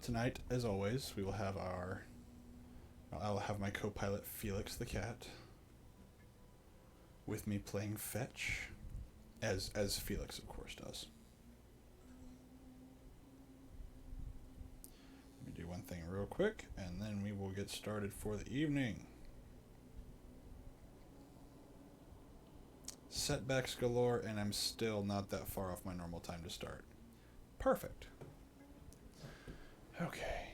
Tonight, as always, we will have our... I'll have my co-pilot Felix the cat with me playing fetch, as Felix, of course, does. Let me do one thing real quick, and then we will get started for the evening. Setbacks galore, and I'm still not that far off my normal time to start. Perfect. Okay.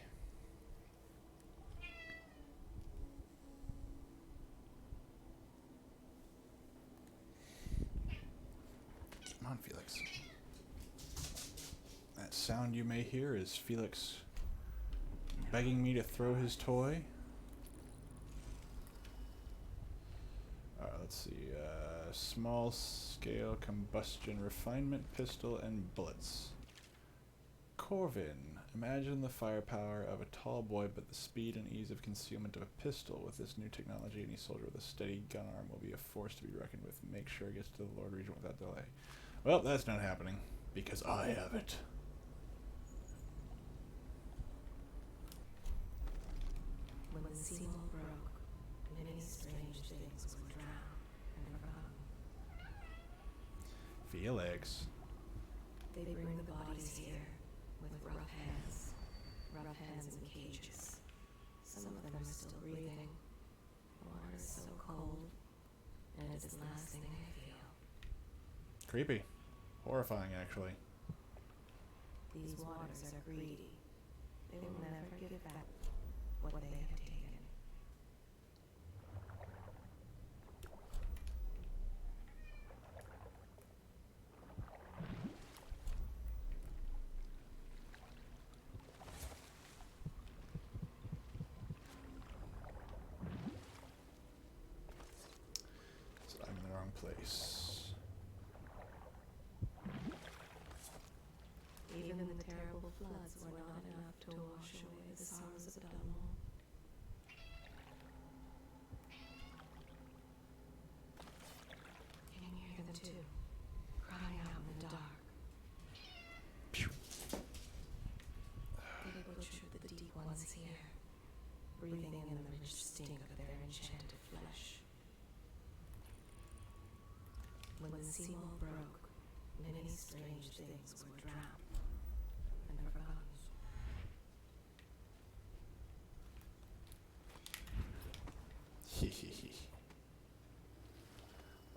Come on, Felix. That sound you may hear is Felix begging me to throw his toy. Let's see. Small scale combustion refinement pistol and bullets. Corvin. Imagine the firepower of a tall boy, but the speed and ease of concealment of a pistol. With this new technology, any soldier with a steady gun arm will be a force to be reckoned with. Make sure it gets to the Lord region without delay. Well, that's not happening, because I have it. When the sea wall broke, many strange things were drowned and forgotten. Felix. They bring the bodies here with rough hands in cages. Some of them are still breathing. The water is so cold, and it's the last thing they feel. Creepy. Horrifying, actually. These waters are greedy. They will never give back what they have taken. So I'm in the wrong place. Even the terrible floods were not enough to wash away the sorrows of Dunwall. Can you hear them too, crying out in the dark? Pew. They butchered the deep ones here, breathing in the rich stink of their enchanted flesh. When the sea wall broke, many strange things were drowned and forgotten.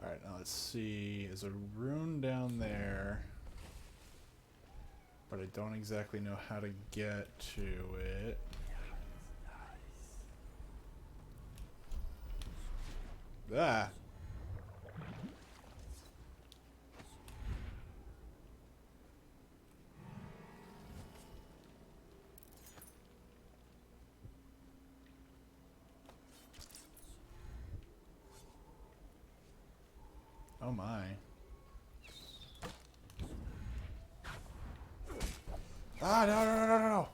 Alright, now let's see. There's a rune down there, but I don't exactly know how to get to it. Ah! Oh my. Ah, no.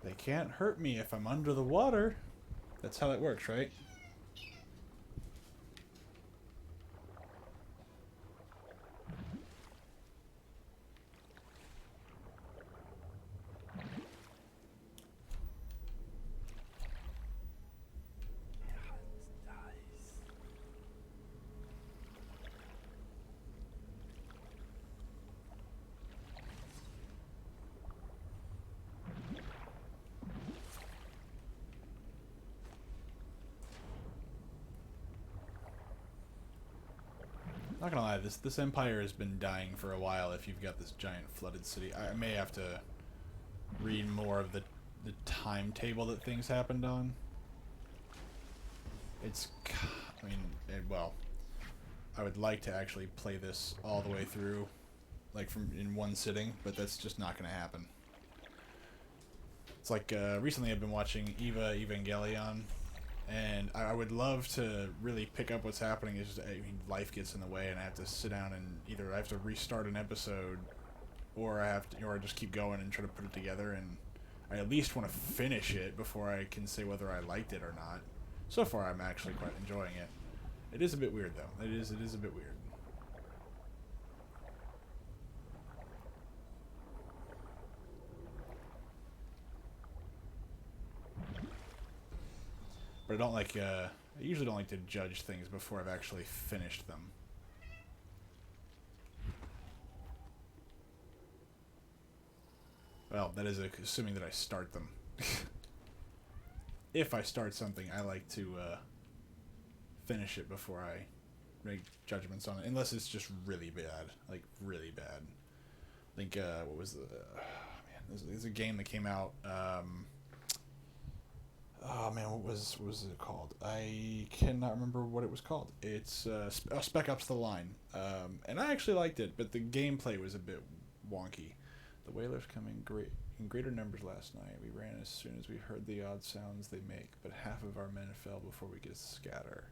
They can't hurt me if I'm under the water. That's how that works, right? Not gonna lie, this empire has been dying for a while if you've got this giant flooded city. I may have to read more of the timetable that things happened on. It's... I mean, well, I would like to actually play this all the way through, like in one sitting, but that's just not gonna happen. It's like, recently I've been watching Eva Evangelion, and I would love to really pick up what's happening. It's just, I mean, life gets in the way, and I have to sit down and either I have to restart an episode, or I just keep going and try to put it together. And I at least want to finish it before I can say whether I liked it or not. So far, I'm actually quite enjoying it. It is a bit weird, though. It is a bit weird. But I don't like, I usually don't like to judge things before I've actually finished them. Well, that is assuming that I start them. If I start something, I like to finish it before I make judgments on it. Unless it's just really bad. Like, really bad. I think, what was the... man, there's a game that came out... oh, man, what was it called? I cannot remember what it was called. It's Spec Ops The Line. And I actually liked it, but the gameplay was a bit wonky. The whalers come in greater numbers last night. We ran as soon as we heard the odd sounds they make, but half of our men fell before we could scatter.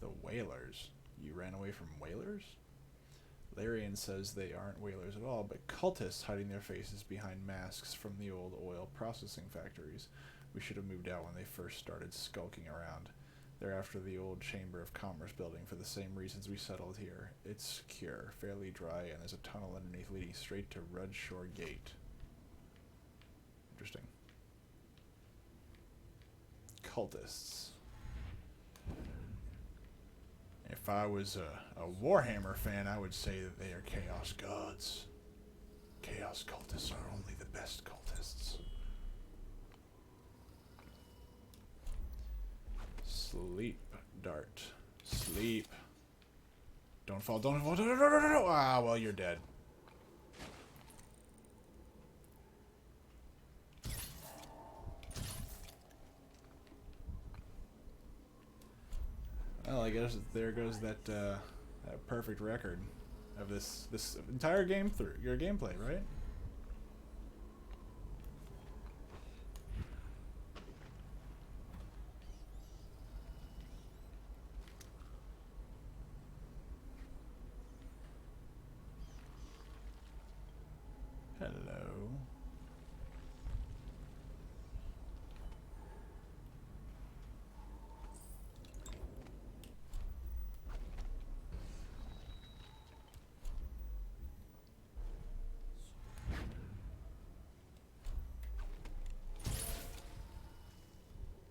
The whalers? You ran away from whalers? Larian says they aren't whalers at all, but cultists hiding their faces behind masks from the old oil processing factories. We should have moved out when they first started skulking around. They're after the old Chamber of Commerce building for the same reasons we settled here. It's secure, fairly dry, and there's a tunnel underneath leading straight to Rudd Shore Gate. Interesting. Cultists. If I was a Warhammer fan, I would say that they are Chaos Gods. Chaos Cultists are only the best cultists. Sleep, Dart. Sleep. Don't fall, don't fall, don't. Ah, well, you're dead. Well, I guess there goes that perfect record of this entire game through your gameplay, right? Hello.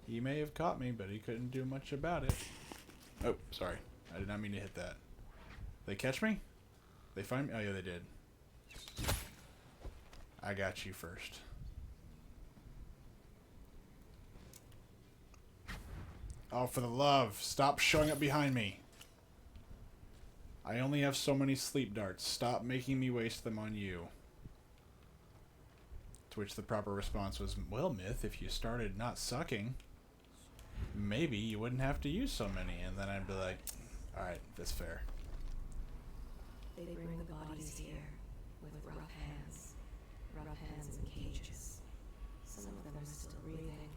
He may have caught me, but he couldn't do much about it. Oh, sorry. I did not mean to hit that. They catch me? They find me? Oh, yeah, they did. I got you first. Oh, for the love. Stop showing up behind me. I only have so many sleep darts. Stop making me waste them on you. To which the proper response was, well, Myth, if you started not sucking, maybe you wouldn't have to use so many. And then I'd be like, alright, that's fair. They bring the bodies here with rough hands in cages. Some of them are still breathing.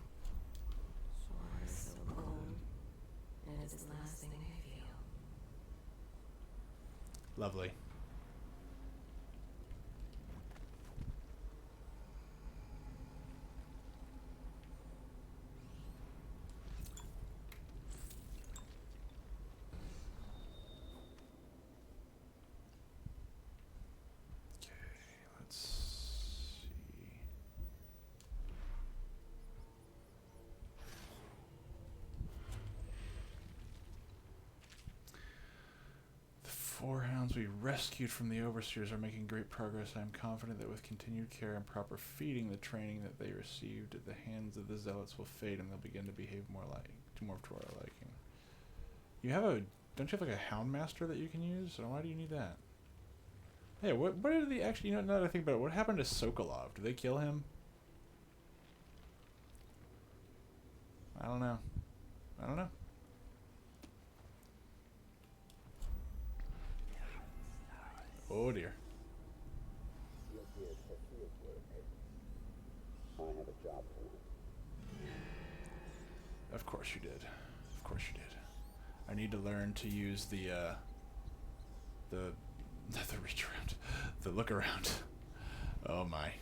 Water is so cold, and it's the last thing they feel. Lovely. Four hounds we rescued from the overseers are making great progress. I am confident that with continued care and proper feeding, the training that they received at the hands of the zealots will fade, and they'll begin to behave more to our liking. You have don't you have like a hound master that you can use? Or why do you need that? Hey, what did the actually? You know, now that I think about it, what happened to Sokolov? Did they kill him? I don't know. Oh dear. I have a job for him. Of course you did. Of course you did. I need to learn to use the reach around, the look around. Oh my.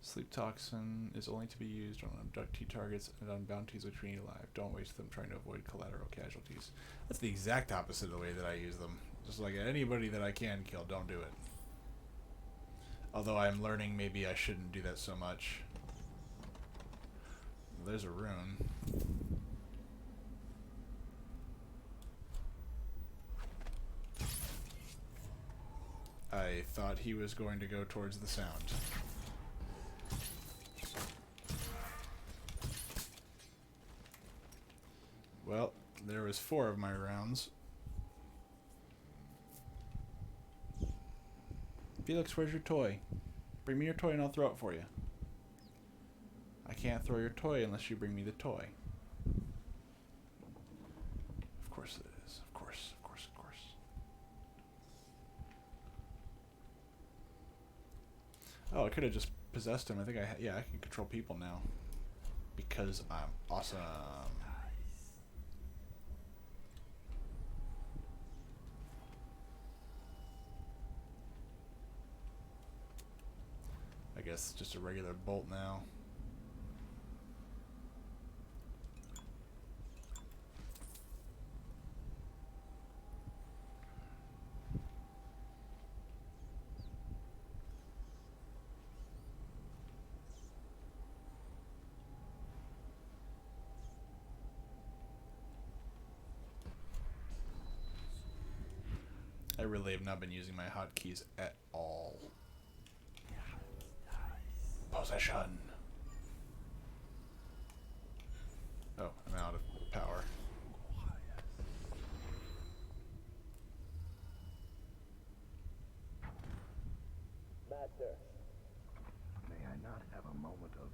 Sleep toxin is only to be used on abductee targets and on bounties which we need alive. Don't waste them trying to avoid collateral casualties. That's the exact opposite of the way that I use them. Just like anybody that I can kill, don't do it. Although I'm learning maybe I shouldn't do that so much. There's a rune. I thought he was going to go towards the sound. Well, there was 4 of my rounds. Felix, where's your toy? Bring me your toy and I'll throw it for you. I can't throw your toy unless you bring me the toy. Of course it is. Of course, of course, of course. Oh, I could have just possessed him. I think I can control people now. Because I'm awesome. I guess just a regular bolt now. I really have not been using my hotkeys at all. Possession. Oh, I'm out of power. Master, May I not have a moment of...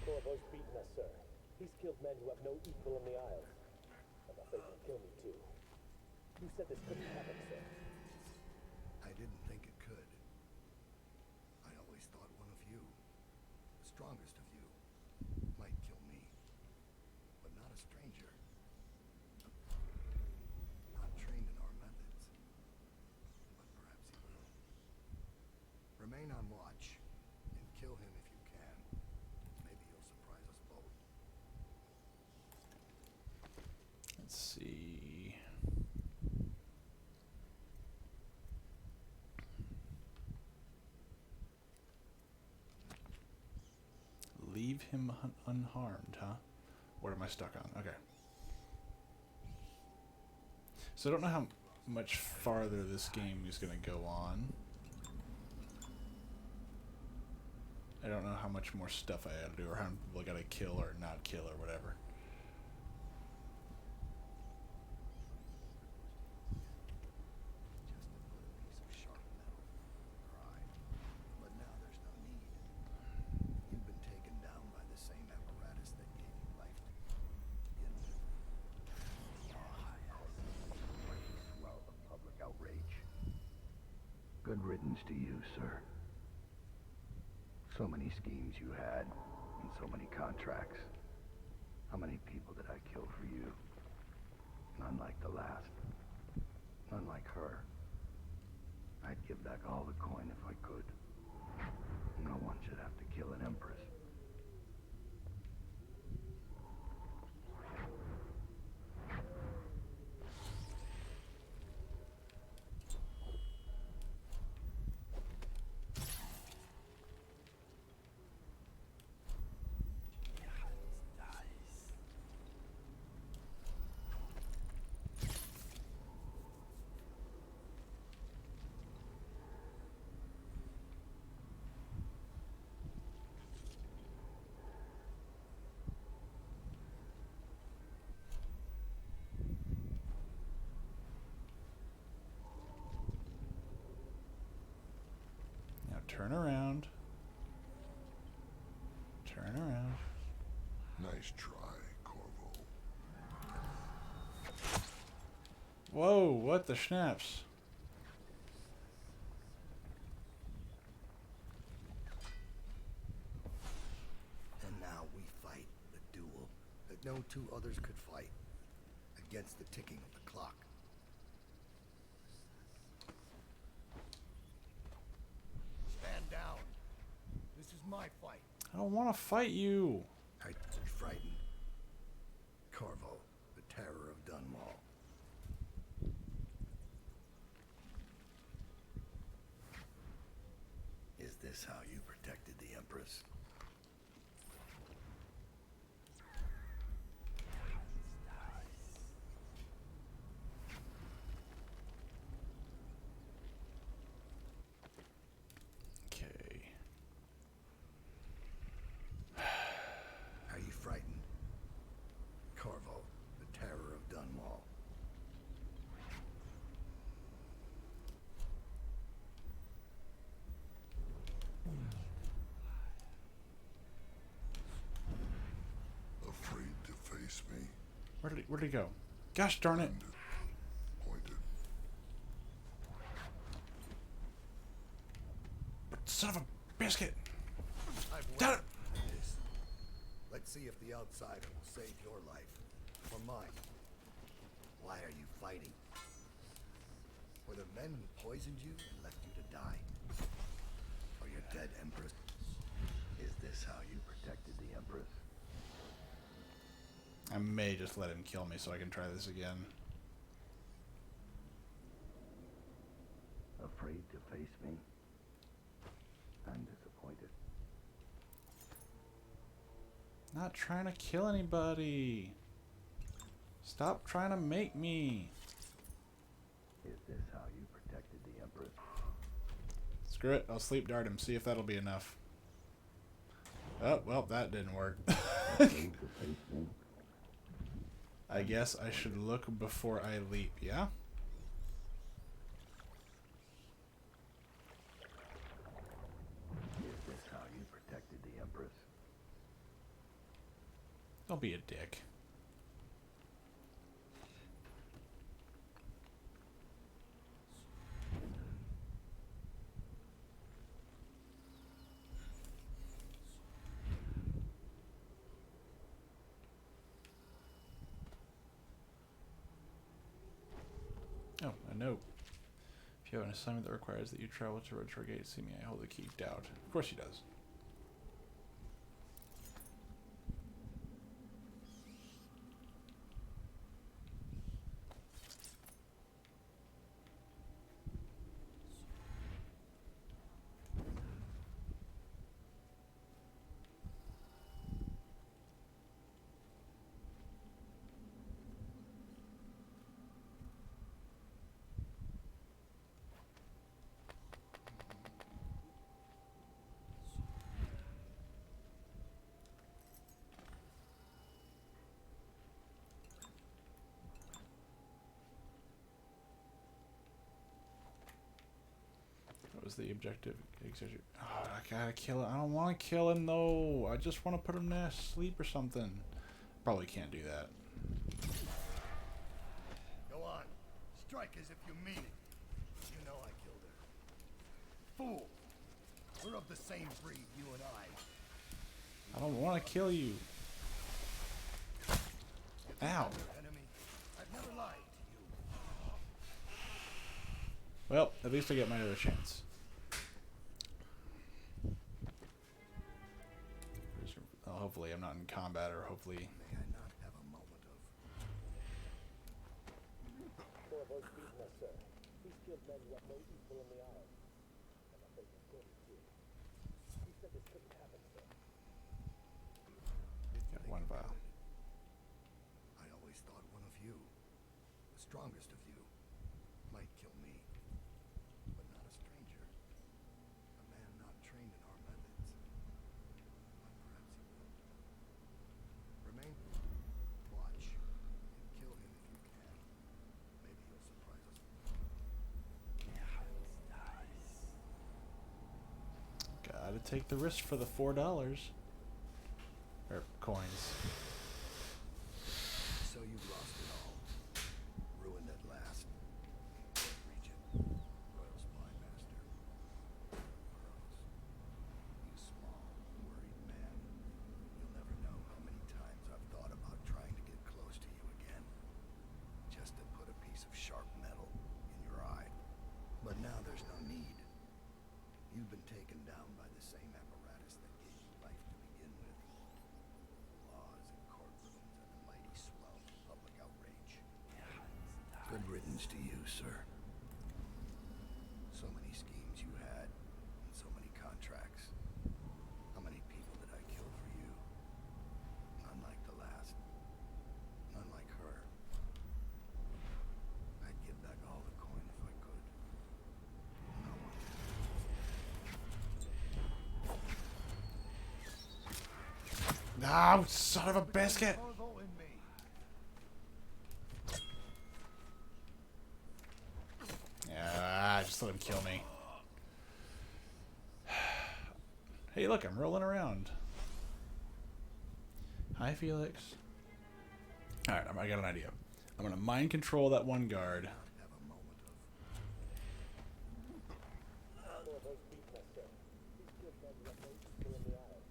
Corvo's beaten us, sir. He's killed men who have no equal in the Isles. I'm afraid he'll kill me, too. You said this couldn't happen, sir. I didn't think it could. I always thought one of you, the strongest of you, might kill me. But not a stranger. Not trained in our methods. But perhaps he will. Remain on watch, and kill him if you can. Maybe he'll surprise us both. Let's see. Leave him unharmed, huh? What am I stuck on? Okay. So I don't know how much farther this game is going to go on. I don't know how much more stuff I gotta do or how many people I gotta kill or not kill or whatever. Just to put a piece of sharp metal in your eye. But now there's no need. You've been taken down by the same apparatus that gave you life to begin with. Swell the public outrage. Good riddance to you, sir. So many schemes you had, and so many contracts. How many people did I kill for you? None like the last. None like her. I'd give back all the coin if I could. No one should have to kill an empress. Now turn around. Turn around. Nice try, Corvo. Whoa, what the schnapps? And now we fight the duel that no two others could fight against the ticking of the clock. Stand down. This is my don't want to fight you. Are you frightened? Corvo, the terror of Dunwall. Is this how you protected the Empress? Okay. Are you frightened? Corvo, the terror of Dunwall. Afraid to face me? Where'd he go? Gosh darn it. Pointed. Son of a biscuit. I've Damn waited it. for this. Let's see if the outsider will save your life. Or mine. Why are you fighting? Were the men who poisoned you and left you to die? Or your dead Empress? Is this how you protected the Empress? I may just let him kill me so I can try this again. Afraid to face me? I'm disappointed. Not trying to kill anybody. Stop trying to make me. Is this how you protected the Empress? Screw it. I'll sleep dart him. See if that'll be enough. Oh, well, that didn't work. Afraid to face me? I guess I should look before I leap, yeah? Is this how you protected the Empress? Don't be a dick. Oh, a note. If you have an assignment that requires that you travel to retrogate, see me, I hold the key. Doubt. Of course he does. What was the objective? Oh, I gotta kill it. I don't want to kill him though. I just want to put him to sleep or something. Probably can't do that. Go on. Strike as if you mean it. You know I killed her. Fool! We're of the same breed, you and I. I don't want to kill you. Ow. Enemy. I've never lied to you. Well, at least I get my other chance. Hopefully I'm not in combat, or hopefully... May I not have a moment of... Corvo's beaten us, sir. He's killed men who have no equal in the Isles. I'm afraid he'll kill me too. You said this couldn't happen, sir. Got one vial. I always thought one of you, the strongest of you, might kill me. But not a stranger. A man not trained in our methods. But perhaps he will. Remain. Watch. And kill him if you can. Maybe he'll surprise us. Gotta take the risk for the $4. Or coins. So you've lost it all. Ruined at last. Regent. Royal Spy Master. Burroughs. You small, worried man. You'll never know how many times I've thought about trying to get close to you again. Just to put a piece of sharp metal in your eye. But now there's no need. You've been taken down by the same apparatus that gave you life to begin riddance to you, sir. So many schemes you had, and so many contracts. How many people did I kill for you? None like the last. None like her. I'd give back all the coin if I could. No one. No, son of a biscuit! Yeah, just let him kill me. Hey, look, I'm rolling around. Hi, Felix. Alright, I got an idea. I'm gonna mind control that one guard. Have a moment of. Corvo's beaten us, sir. He's killed men who have no equal in the Isles.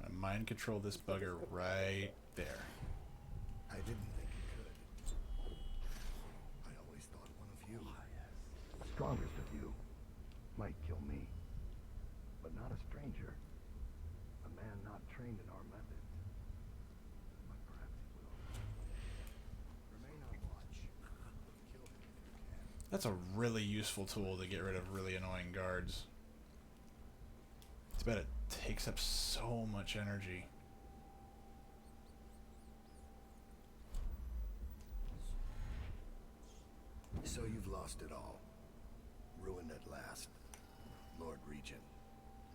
I'm gonna mind control this bugger right there. I didn't think you could. I always thought one of you, the strongest of you, might kill me. But not a stranger. A man not trained in our methods. But perhaps he will. Remain on watch. Kill him if you can. That's a really useful tool to get rid of really annoying guards. It's bad it takes up so much energy. So you've lost it all. Ruined at last. Lord Regent,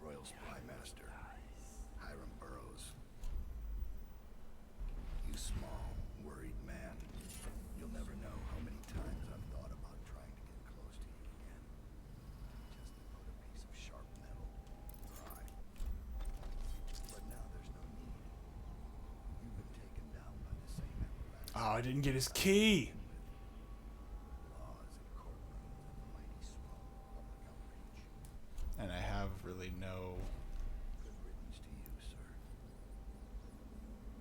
Royal Spy Master, Hiram Burroughs. You small, worried man. You'll never know how many times I've thought about trying to get close to you again. Just to put a piece of sharp metal in your eye. But now there's no need. You've been taken down by the same everlasting. Oh, I didn't get his key! Laws and courtrooms and the mighty swell of public outrage. And I have really no... Good riddance to you, sir.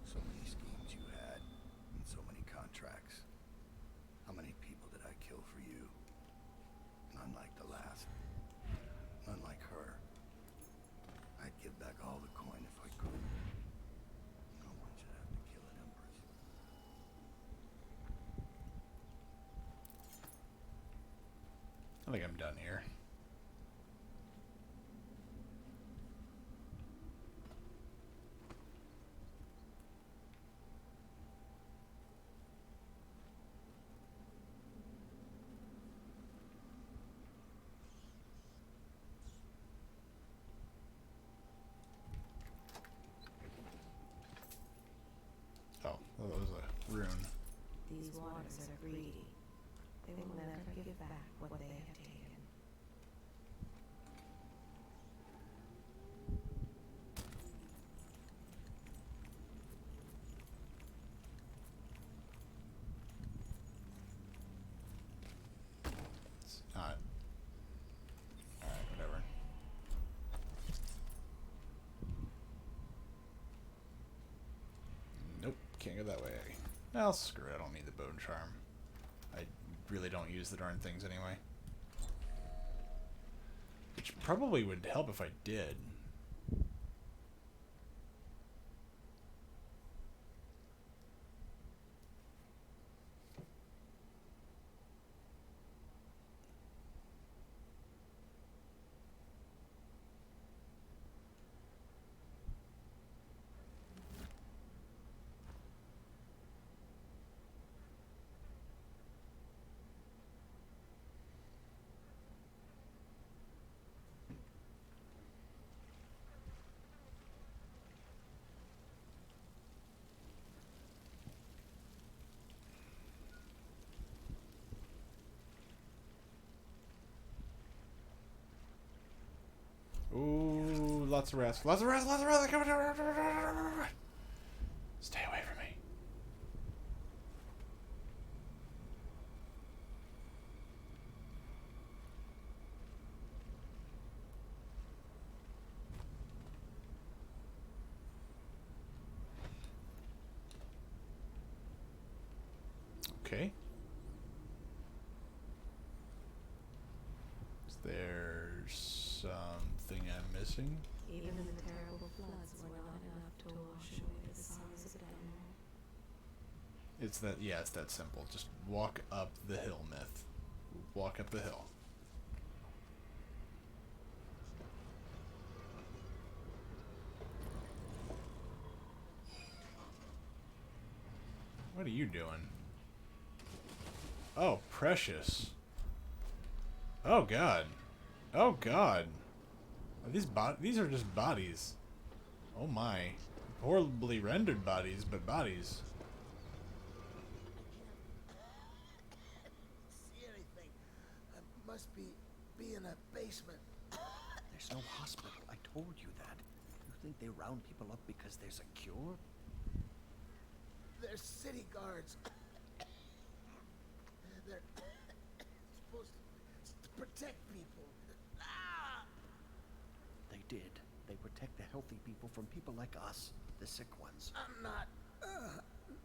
So many schemes you had, and so many contracts. How many people did I kill for you? None like the last. None like her. I'd give back all the coin if I could. No one should have to kill an empress. I think I'm done here. Oh, well, that was a rune. These waters are greedy. They will never give back what they have taken. It's not... Alright, whatever. Nope, can't go that way. Well, screw it, I don't need the bone charm. I really don't use the darn things anyway. Which probably would help if I did. Ooh, lots of rest. Lots of rest, lots of rest. Stay away from me. Okay. Is there something I'm missing? Even the terrible floods were not enough to wash away the sons of Dunmore. It's that, yeah, it's that simple. Just walk up the hill, myth. Walk up the hill. What are you doing? Oh, precious. Oh god. Oh god. These are just bodies. Oh my. Horribly rendered bodies, but bodies. See anything? I must be in a basement. There's no hospital. I told you that. You think they round people up because there's a cure? They're city guards. They're supposed to protect people. Ah! They did. They protect the healthy people from people like us, the sick ones. I'm not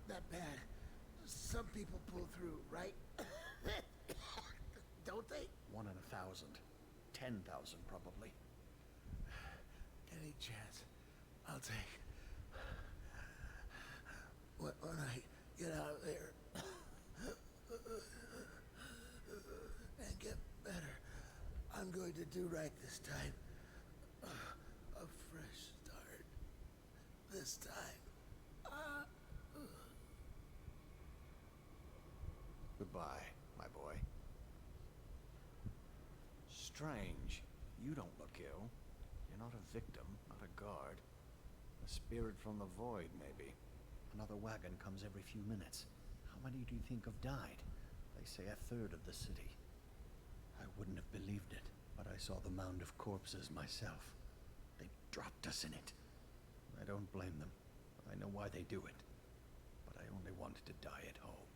that bad. Some people pull through, right? Don't they? 1 in 1,000. 10,000 probably. Any chance I'll take. When I get out of there and get better, I'm going to do right this time. A fresh start. This time. Goodbye, my boy. Strange. You don't look ill. You're not a victim, not a guard. A spirit from the void, maybe. Another wagon comes every few minutes. How many do you think have died? They say 1/3 of the city. I wouldn't have believed it, but I saw the mound of corpses myself. They dropped us in it. I don't blame them. I know why they do it. But I only wanted to die at home.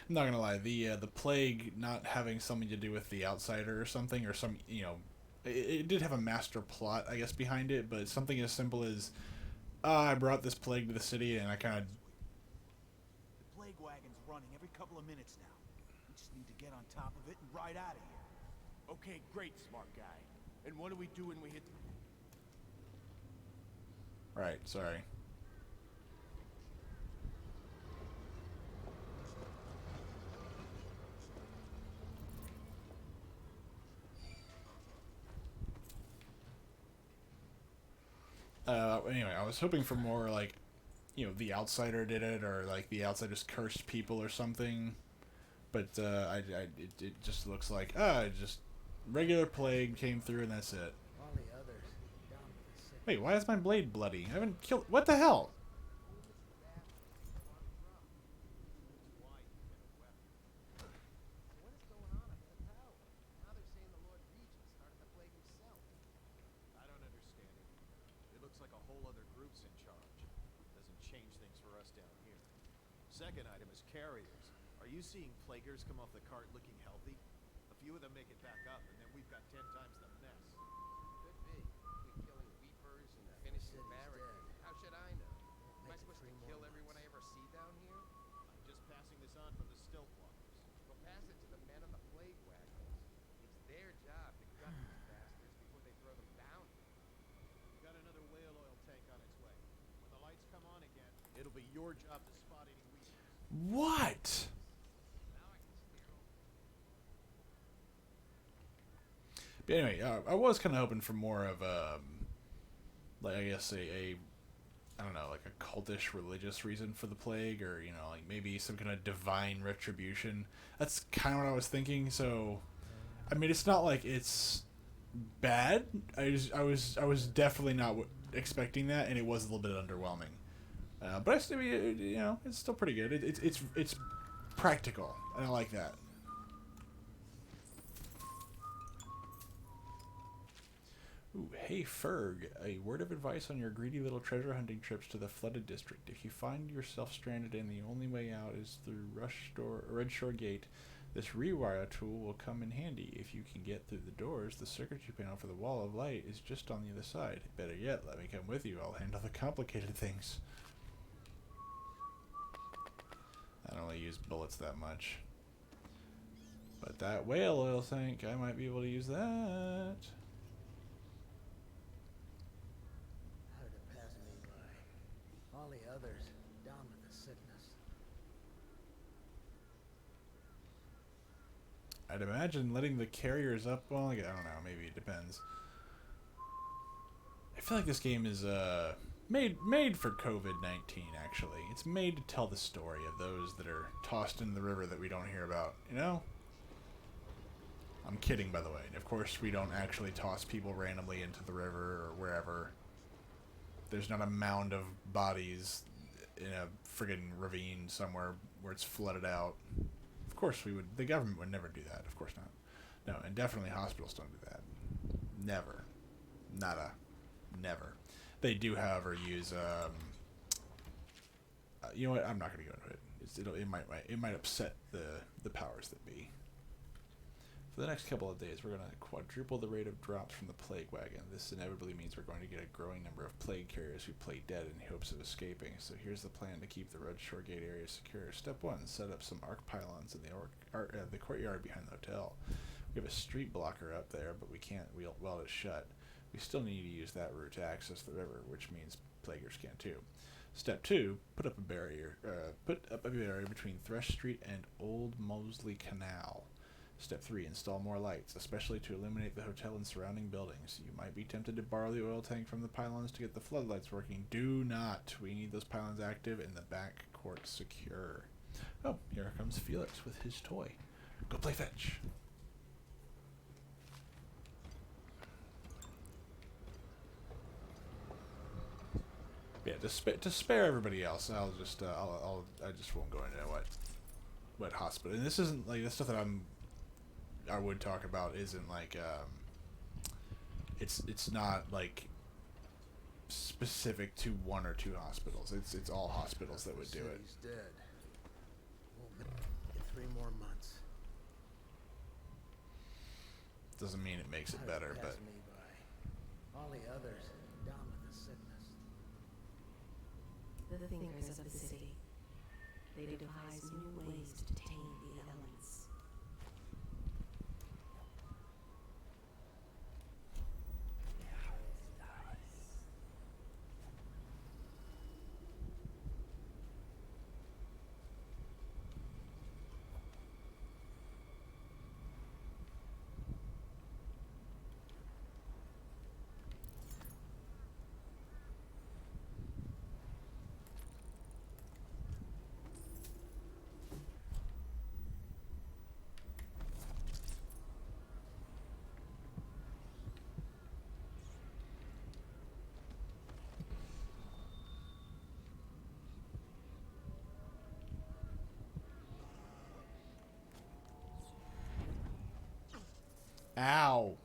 I'm not gonna lie, the plague not having something to do with the outsider or something, or some, you know, it did have a master plot, I guess, behind it, but something as simple as, I brought this plague to the city and I kind of... The plague wagon's running every couple of minutes now. We just need to get on top of it and ride out of here. Okay, great, smart guy. And what do we do when we hit the... Right, sorry. Anyway, I was hoping for more, like, you know, the outsider did it, or like the outsider's cursed people or something. But it just looks like just regular plague came through and that's it. All the others down with the sick. Wait, why is my blade bloody? I haven't killed. What the hell? What is going on up in the tower? Now they're saying the Lord Regent started the plague himself. I don't understand it. It looks like a whole other group's in charge. Doesn't change things for us down here. Second item is carriers. Are you seeing plaguers come off the cart looking healthy? A few of them make it back up, and then we've got 10 times the mess. Could be. Between killing weepers and finishing city's barricades. dead. How should I know? Am I Makes it supposed 3 to more kill months. everyone I ever see down here? I'm just passing this on from the stilt walkers. Well, pass it to the men on the plague wagons. It's their job to gut these bastards before they throw them down. We got another whale oil tank on its way. When the lights come on again, it'll be your job to spot any weakness. What? Now I can steer them. But anyway, I was kind of hoping for more of like, I guess a I don't know, like a cultish religious reason for the plague, or, you know, like maybe some kind of divine retribution. That's kind of what I was thinking. So, I mean, it's not like it's bad. I was definitely not expecting that, and it was a little bit underwhelming. But I still, you know, it's still pretty good. It's practical, and I like that. Ooh, hey Ferg, a word of advice on your greedy little treasure hunting trips to the flooded district. If you find yourself stranded and the only way out is through Red Shore Gate, this rewire tool will come in handy. If you can get through the doors, the circuitry panel for the wall of light is just on the other side. Better yet, let me come with you. I'll handle the complicated things. I don't really use bullets that much. But that whale oil tank, I might be able to use that. How did it pass me by? All the others down with the sickness. I'd imagine letting the carriers up. Well, I don't know. Maybe it depends. I feel like this game is made for COVID-19. Actually, it's made to tell the story of those that are tossed into the river that we don't hear about. You know. I'm kidding, by the way. Of course, we don't actually toss people randomly into the river or wherever. There's not a mound of bodies in a friggin' ravine somewhere where it's flooded out. Of course we would. The government would never do that. Of course not. No, and definitely hospitals don't do that. Never. Nada. Never. They do, however, use. You know what? I'm not going to go into it. It might upset the powers that be. For the next couple of days, we're going to quadruple the rate of drops from the plague wagon. This inevitably means we're going to get a growing number of plague carriers who play dead in hopes of escaping. So here's the plan to keep the Red Shore Gate area secure. Step 1, set up some arc pylons in the courtyard behind the hotel. We have a street blocker up there, but we can't weld it shut. We still need to use that route to access the river, which means plaguers can too. Step 2, put up a barrier between Thresh Street and Old Mosley Canal. Step 3, install more lights, especially to illuminate the hotel and surrounding buildings. You might be tempted to borrow the oil tank from the pylons to get the floodlights working. Do not. We need those pylons active and the back court secure. Oh, here comes Felix with his toy. Go play fetch. Yeah, to spare everybody else, I just won't go into what hospital. And this isn't like the stuff that I would talk about isn't like it's not like specific to one or two hospitals. It's all hospitals that would do it. He's dead. Won't make it 3 more months. Doesn't mean it makes it better, but Me by. All the others down with the sickness. The thinkers of the city. They devise new ways to tame the elements. ow.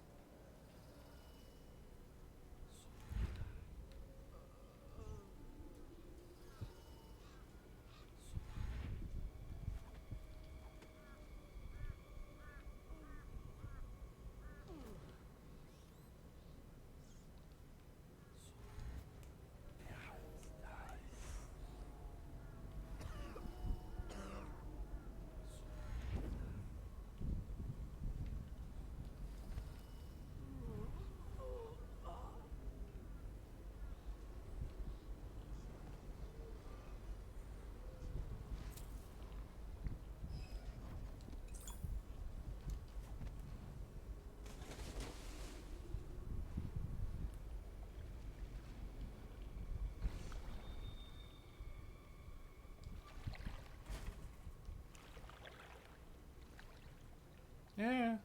Yeah.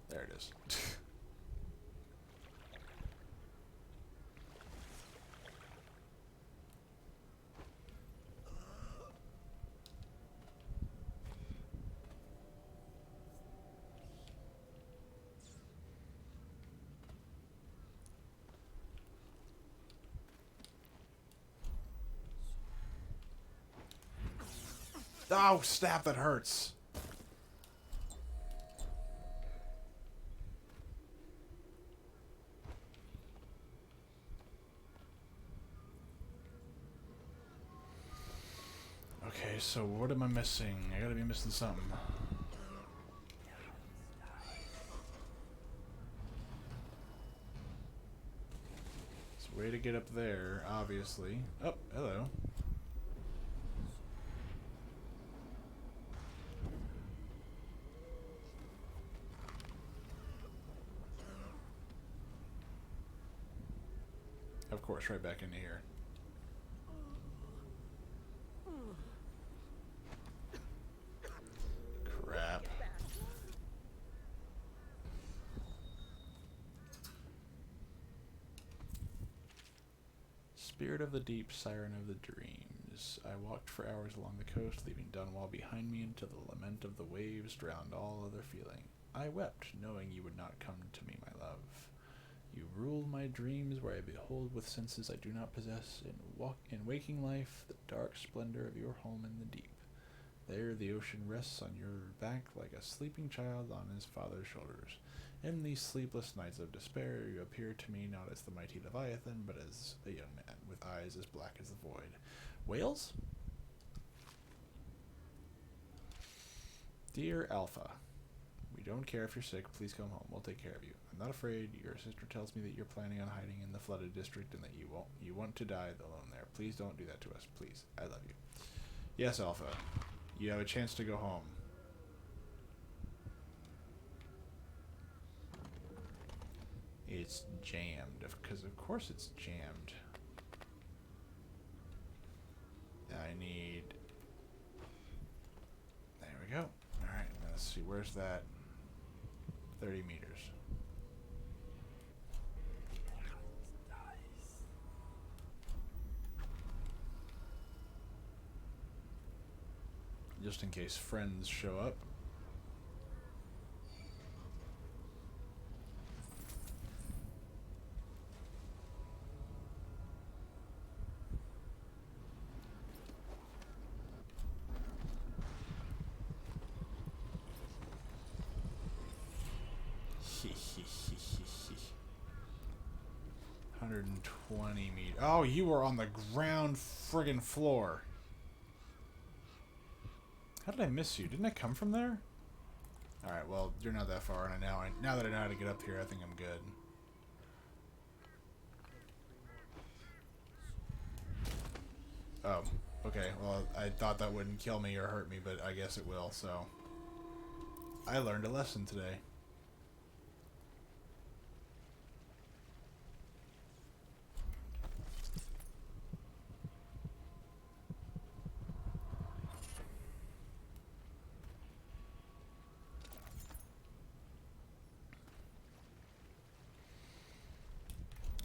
There it is. Oh, snap, that hurts. so what am I missing? I gotta be missing something. There's a way to get up there, obviously. Oh, hello. Of course, right back into here. Crap. Spirit of the deep, siren of the dreams. I walked for hours along the coast, leaving Dunwall behind me until the lament of the waves drowned all other feeling. I wept, knowing you would not come to me, my love. You rule my dreams, where I behold with senses I do not possess, in waking life the dark splendor of your home in the deep. There the ocean rests on your back like a sleeping child on his father's shoulders. In these sleepless nights of despair, you appear to me not as the mighty Leviathan, but as a young man, with eyes as black as the void. Whales? Dear Alpha, we don't care if you're sick. Please come home. We'll take care of you. I'm not afraid. Your sister tells me that you're planning on hiding in the flooded district and that you want to die alone there. Please don't do that to us. Please. I love you. Yes, Alpha. You have a chance to go home. It's jammed. Because of course it's jammed. I need... There we go. Alright, let's see. Where's that? 30 meters. Just in case friends show up. He 120 meters. Oh, you were on the ground friggin' floor. How did I miss you? Didn't I come from there? Alright, well, you're not that far, and now that I know how to get up here, I think I'm good. Oh, okay. Well, I thought that wouldn't kill me or hurt me, but I guess it will, so... I learned a lesson today.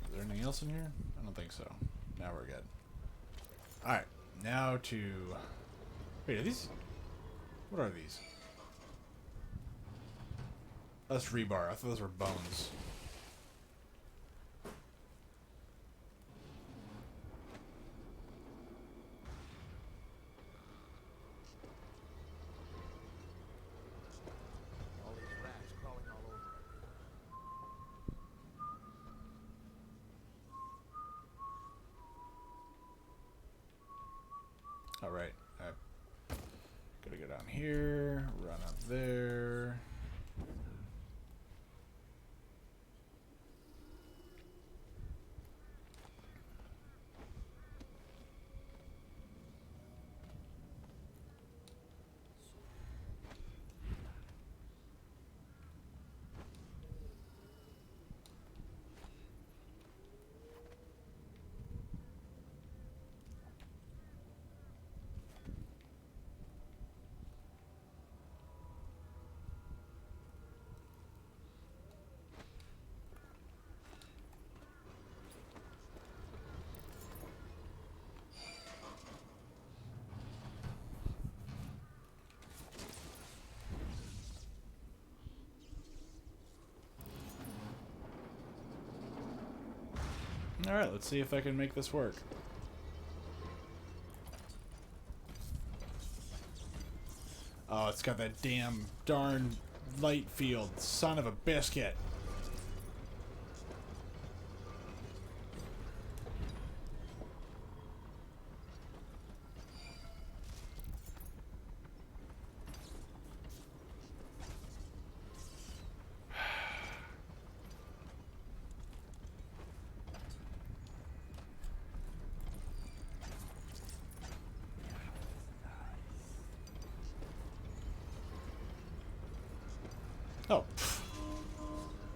Is there anything else in here? I don't think so. Now we're good. Alright, now to... Wait, are these... What are these? That's rebar. I thought those were bones. All these rats crawling all over it. Alright, gotta go down here, run up there. Alright, let's see if I can make this work. Oh, it's got that damn darn light field. Son of a biscuit. Oh.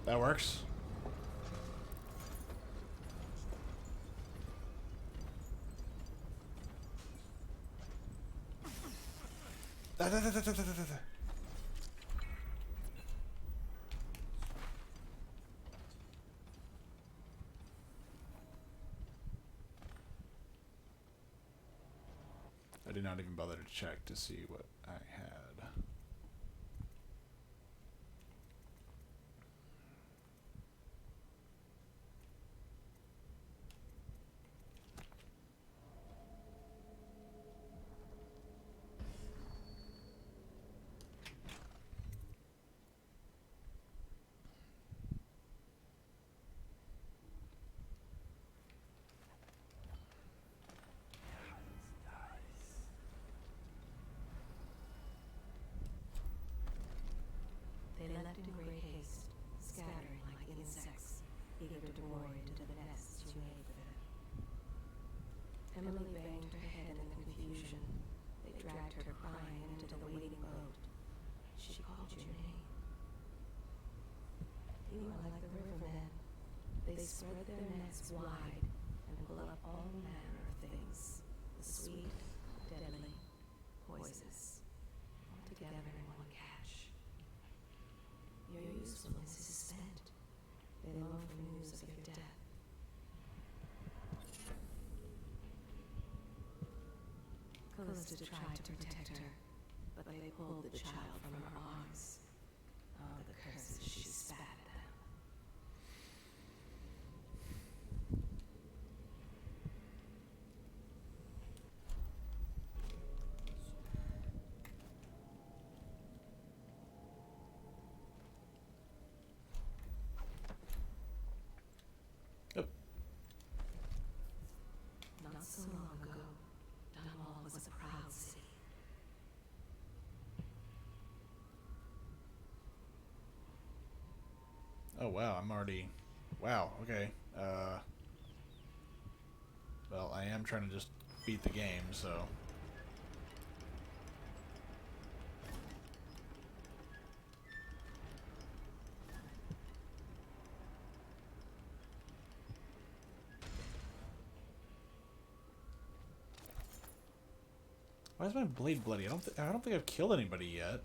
That works. I did not even bother to check to see what I had. They left in great haste, scattering like insects, eager to bore into the nests you made for them. Emily banged her head in the confusion. They dragged her crying into the waiting boat. She called your name. You are like the rivermen. They spread their nets wide and pull up all manner of things, the sweet, deadly, poisonous, all together in one catch. Your usefulness is spent. They long for news of your death. Callista tried to protect her, but they pulled the child from her arms. Oh, the curses she spat at them. Not so long ago, Dunwall was a proud city. Oh wow, I'm already... Wow, okay. Well, I am trying to just beat the game, so... Why is my blade bloody? I don't think I've killed anybody yet.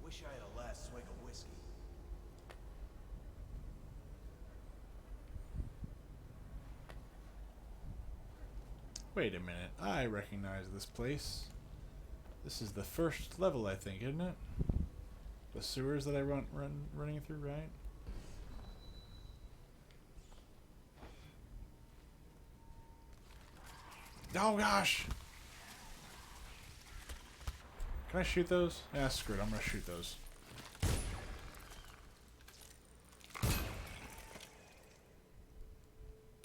Wish I had a last swig of whiskey. Wait a minute. I recognize this place. This is the first level, I think, isn't it? The sewers that I running through, right? Oh gosh! Can I shoot those? Yeah, screw it. I'm gonna shoot those.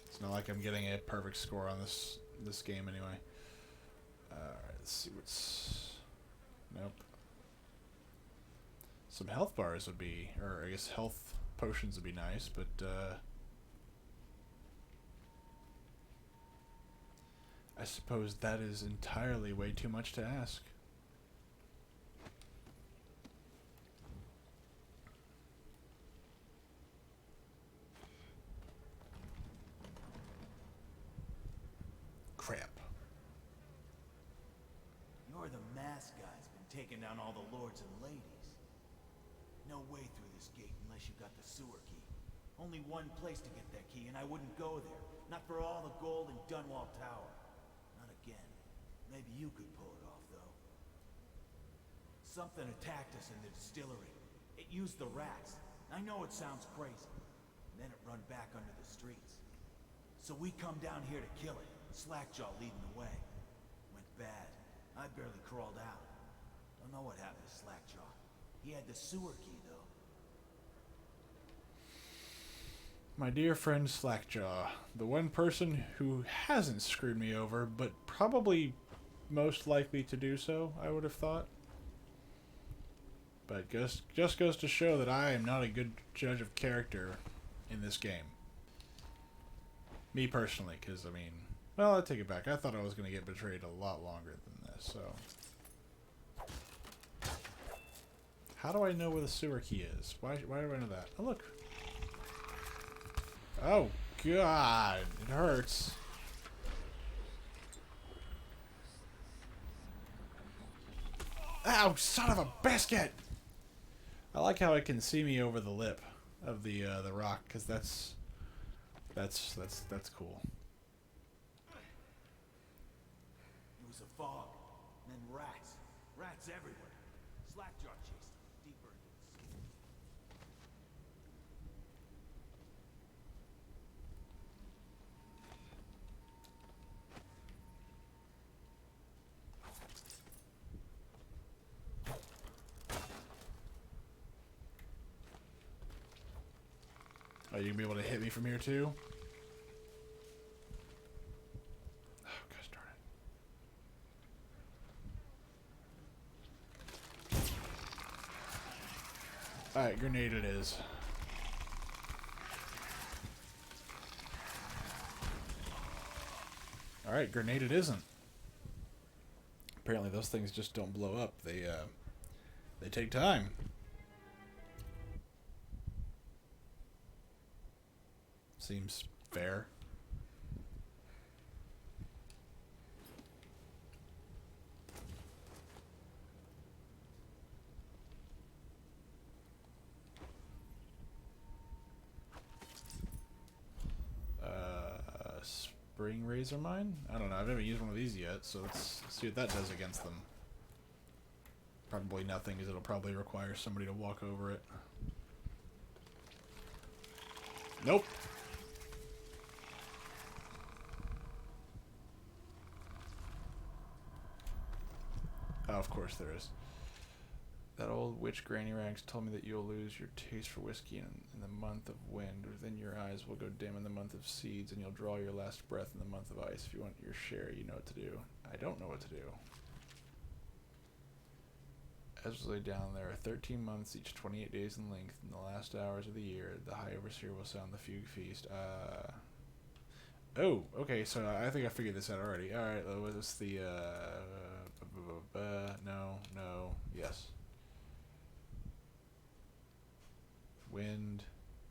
It's not like I'm getting a perfect score on this game anyway. Alright, let's see what's... Nope. Some health bars would be, or I guess health potions would be nice, but I suppose that is entirely way too much to ask. Crap. You're the masked guy's been taking down all the lords and ladies. No way through this gate unless you got the sewer key. Only one place to get that key, and I wouldn't go there. Not for all the gold in Dunwall Tower. Not again. Maybe you could pull it off, though. Something attacked us in the distillery. It used the rats. I know it sounds crazy. And then it run back under the streets. So we come down here to kill it. Slackjaw leading the way. Went bad. I barely crawled out. Don't know what happened to Slackjaw. He had the sewer key, though. My dear friend Slackjaw, the one person who hasn't screwed me over, but probably most likely to do so, I would have thought. But just goes to show that I am not a good judge of character in this game. Me personally, because, I mean... Well, I take it back. I thought I was going to get betrayed a lot longer than this, so... How do I know where the sewer key is? Why do I know that? Oh, look. Oh, God. It hurts. Ow, son of a biscuit! I like how it can see me over the lip of the rock, because that's cool. It was a fog, and then rats. Rats everywhere. Slackjaw chased them deeper into the school. Are you gonna be able to hit me from here too? Oh, gosh darn it. Alright, grenade it is. Alright, grenade it isn't. Apparently those things just don't blow up. They take time. Seems fair. Spring razor mine? I don't know. I've never used one of these yet, so let's see what that does against them. Probably nothing, because it'll probably require somebody to walk over it. Nope. Oh, of course there is. That old witch Granny Rags told me that you'll lose your taste for whiskey in the month of wind. Within your eyes will go dim in the month of seeds, and you'll draw your last breath in the month of ice. If you want your share, you know what to do. I don't know what to do. As was laid down, there are 13 months, each 28 days in length. In the last hours of the year, the High Overseer will sound the fugue feast. Oh, okay, so I think I figured this out already. Alright, what was the, no, yes. Wind,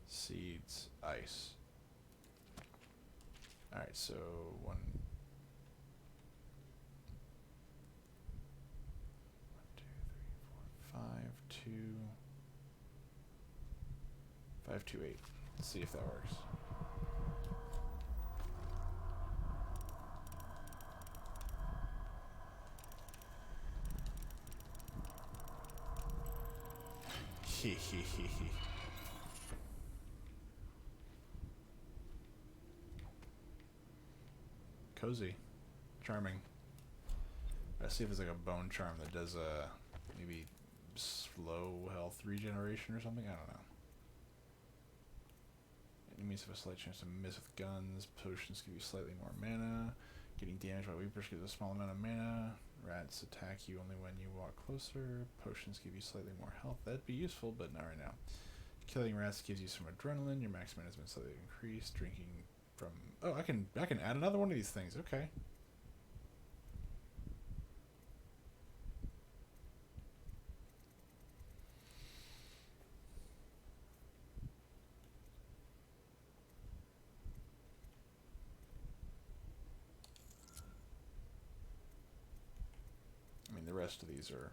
seeds, ice. Alright, so 1, 2, 3, 4, 5, 2, 5, 2, 8. Let's see if that works. Cozy. Charming. Let's see if there's like a bone charm that does maybe slow health regeneration or something. I don't know. Enemies have a slight chance to miss with guns. Potions give you slightly more mana. Getting damaged by weepers gives a small amount of mana. Rats attack you only when you walk closer. Potions give you slightly more health. That'd be useful, but not right now. Killing rats gives you some adrenaline. Your max mana has been slightly increased. Drinking from... Oh, I can add another one of these things. Okay. I mean, the rest of these are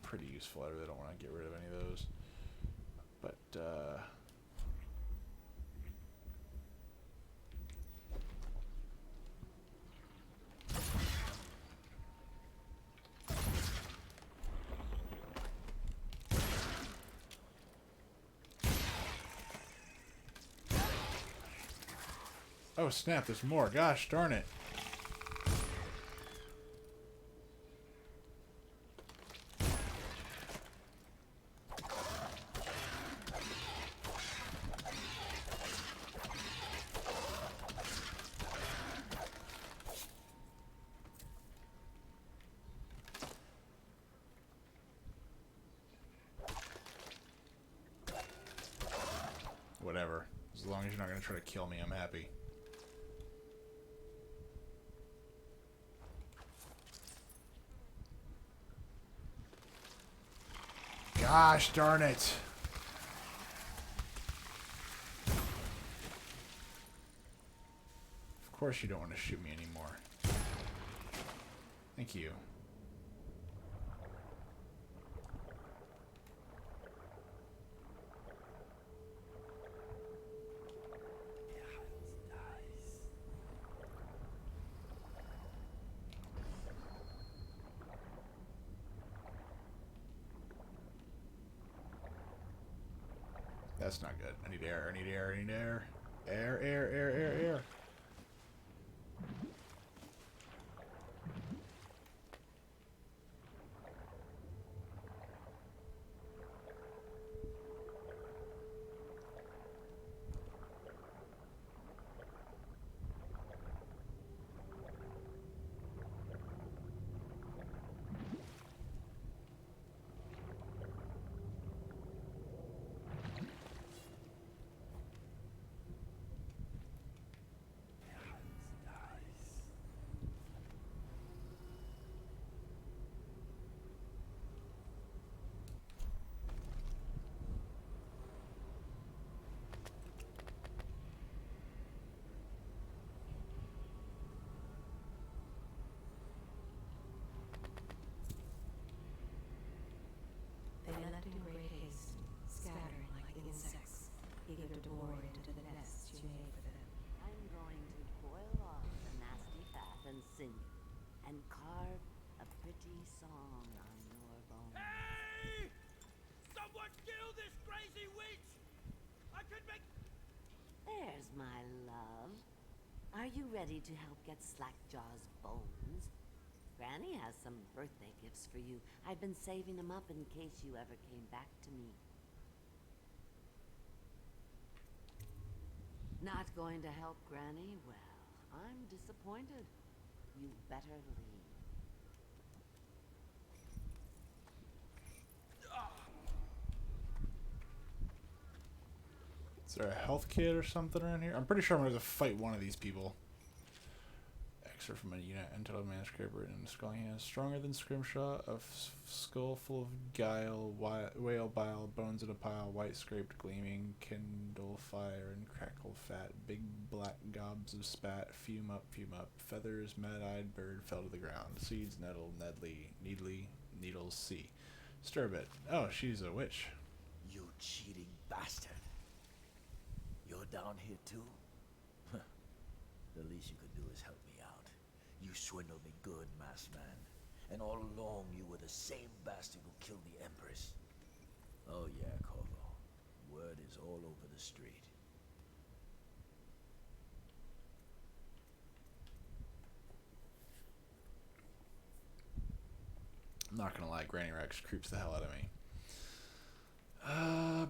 pretty useful. I really don't want to get rid of any of those. But, oh snap, there's more. Gosh darn it. whatever. As long as you're not going to try to kill me, I'm happy. Gosh darn it. Of course you don't want to shoot me anymore. Thank you. That's not good. I need air, I need air, I need air. Air, air, air, air, air. They left in great haste, scattering like insects, eager to bore into the nests you made for them. I'm going to boil off the nasty fat and sing you, and carve a pretty song on your bones. Hey! Someone kill this crazy witch! I could make... There's my love. Are you ready to help get Slackjaw's bones? Granny has some birthday gifts for you. I've been saving them up in case you ever came back to me. Not going to help Granny? Well, I'm disappointed. You better leave. Is there a health kit or something around here? I'm pretty sure I'm going to have to fight one of these people. Excerpt from a untitled manuscript written in Scrawling Hands. Stronger than Scrimshaw, a skull full of guile, whale bile, bones in a pile, white scraped, gleaming, kindle fire and crackle fat, big black gobs of spat, fume up, feathers, mad-eyed bird fell to the ground, seeds, nettle, needles, see. Stir a bit. Oh, she's a witch. You cheating bastard. You're down here too? The least you could do is help me out. You swindled me good, masked man. And all along you were the same bastard who killed the Empress. Oh yeah, Corvo. Word is all over the street. I'm not gonna lie, Granny Rex creeps the hell out of me.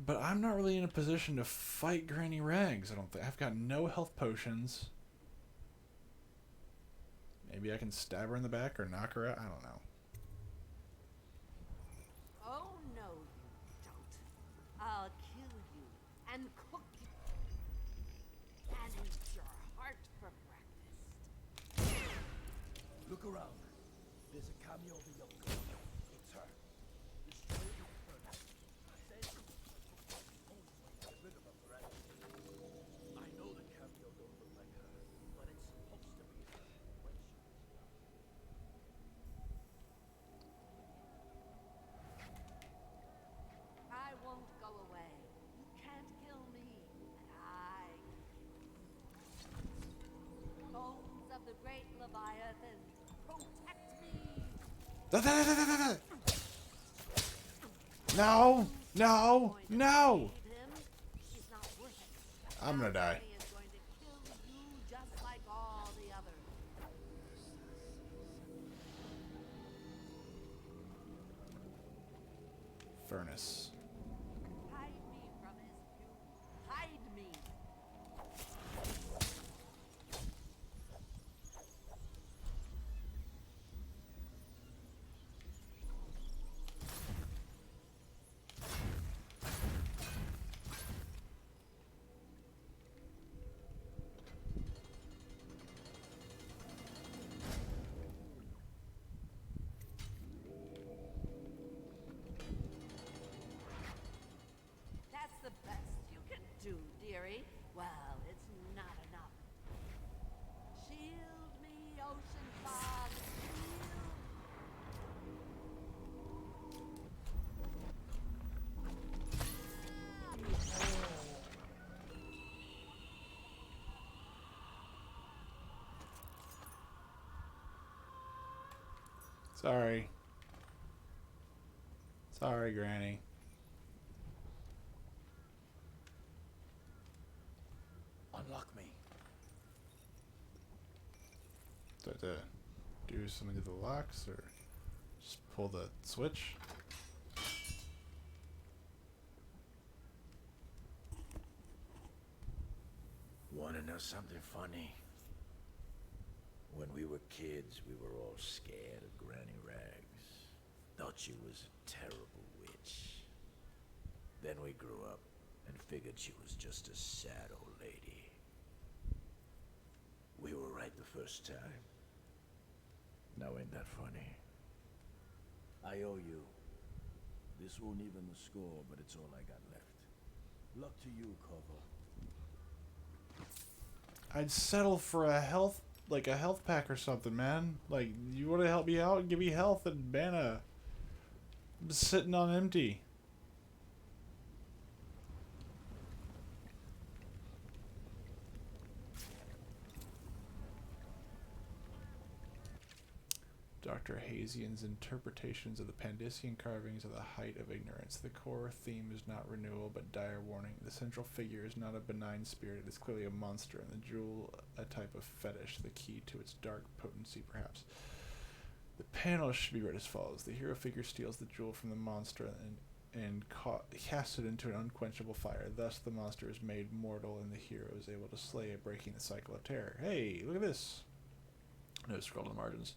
But I'm not really in a position to fight Granny Rags, I don't think. I've got no health potions. Maybe I can stab her in the back or knock her out? I don't know. Oh, no, you don't. I'll kill you and cook you and eat your heart for breakfast. Look around. There's a cameo of a young girl. It's her. Destroy the furnace. Then, get rid of her forever. I know the cameo don't look like her, but it's supposed to be her when she was young. I won't go away. You can't kill me, and I can. Bones of the great Leviathan, protect me! No! No! No! She's not worth it. I'm gonna die. Granny is going to kill you just like all the others. Furnace. Hide me from his view. Hide me. Sorry. Sorry, Granny. Unlock me. Do I have to do something to the locks or just pull the switch? Wanna know something funny? When we were kids, we were all scared of Granny Rags. Thought she was a terrible witch. Then we grew up and figured she was just a sad old lady. We were right the first time. Now ain't that funny? I owe you. This won't even the score, but it's all I got left. Luck to you, Corvo. I'd settle for a health pack or something, man. Like, you want to help me out? Give me health and mana. I'm sitting on empty. Dr. Hazian's interpretations of the Pandician carvings are the height of ignorance. The core theme is not renewal, but dire warning. The central figure is not a benign spirit. It is clearly a monster, and the jewel a type of fetish, the key to its dark potency, perhaps. The panel should be read as follows. The hero figure steals the jewel from the monster and casts it into an unquenchable fire. Thus, the monster is made mortal, and the hero is able to slay it, breaking the cycle of terror. Hey, look at this. No, scroll to the margins.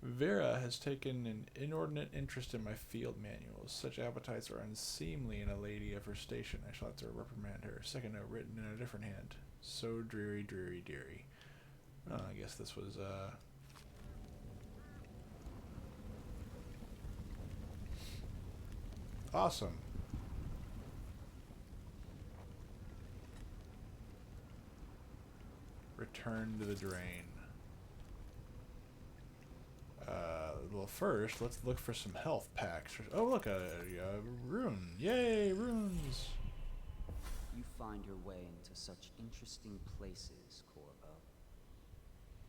Vera has taken an inordinate interest in my field manuals. Such appetites are unseemly in a lady of her station. I shall have to reprimand her. Second note written in a different hand. So dreary, dreary, deary. Oh, I guess this was, awesome. Return to the drain. Well, first, let's look for some health packs. Oh, look, a rune. Yay, runes! You find your way into such interesting places, Corvo.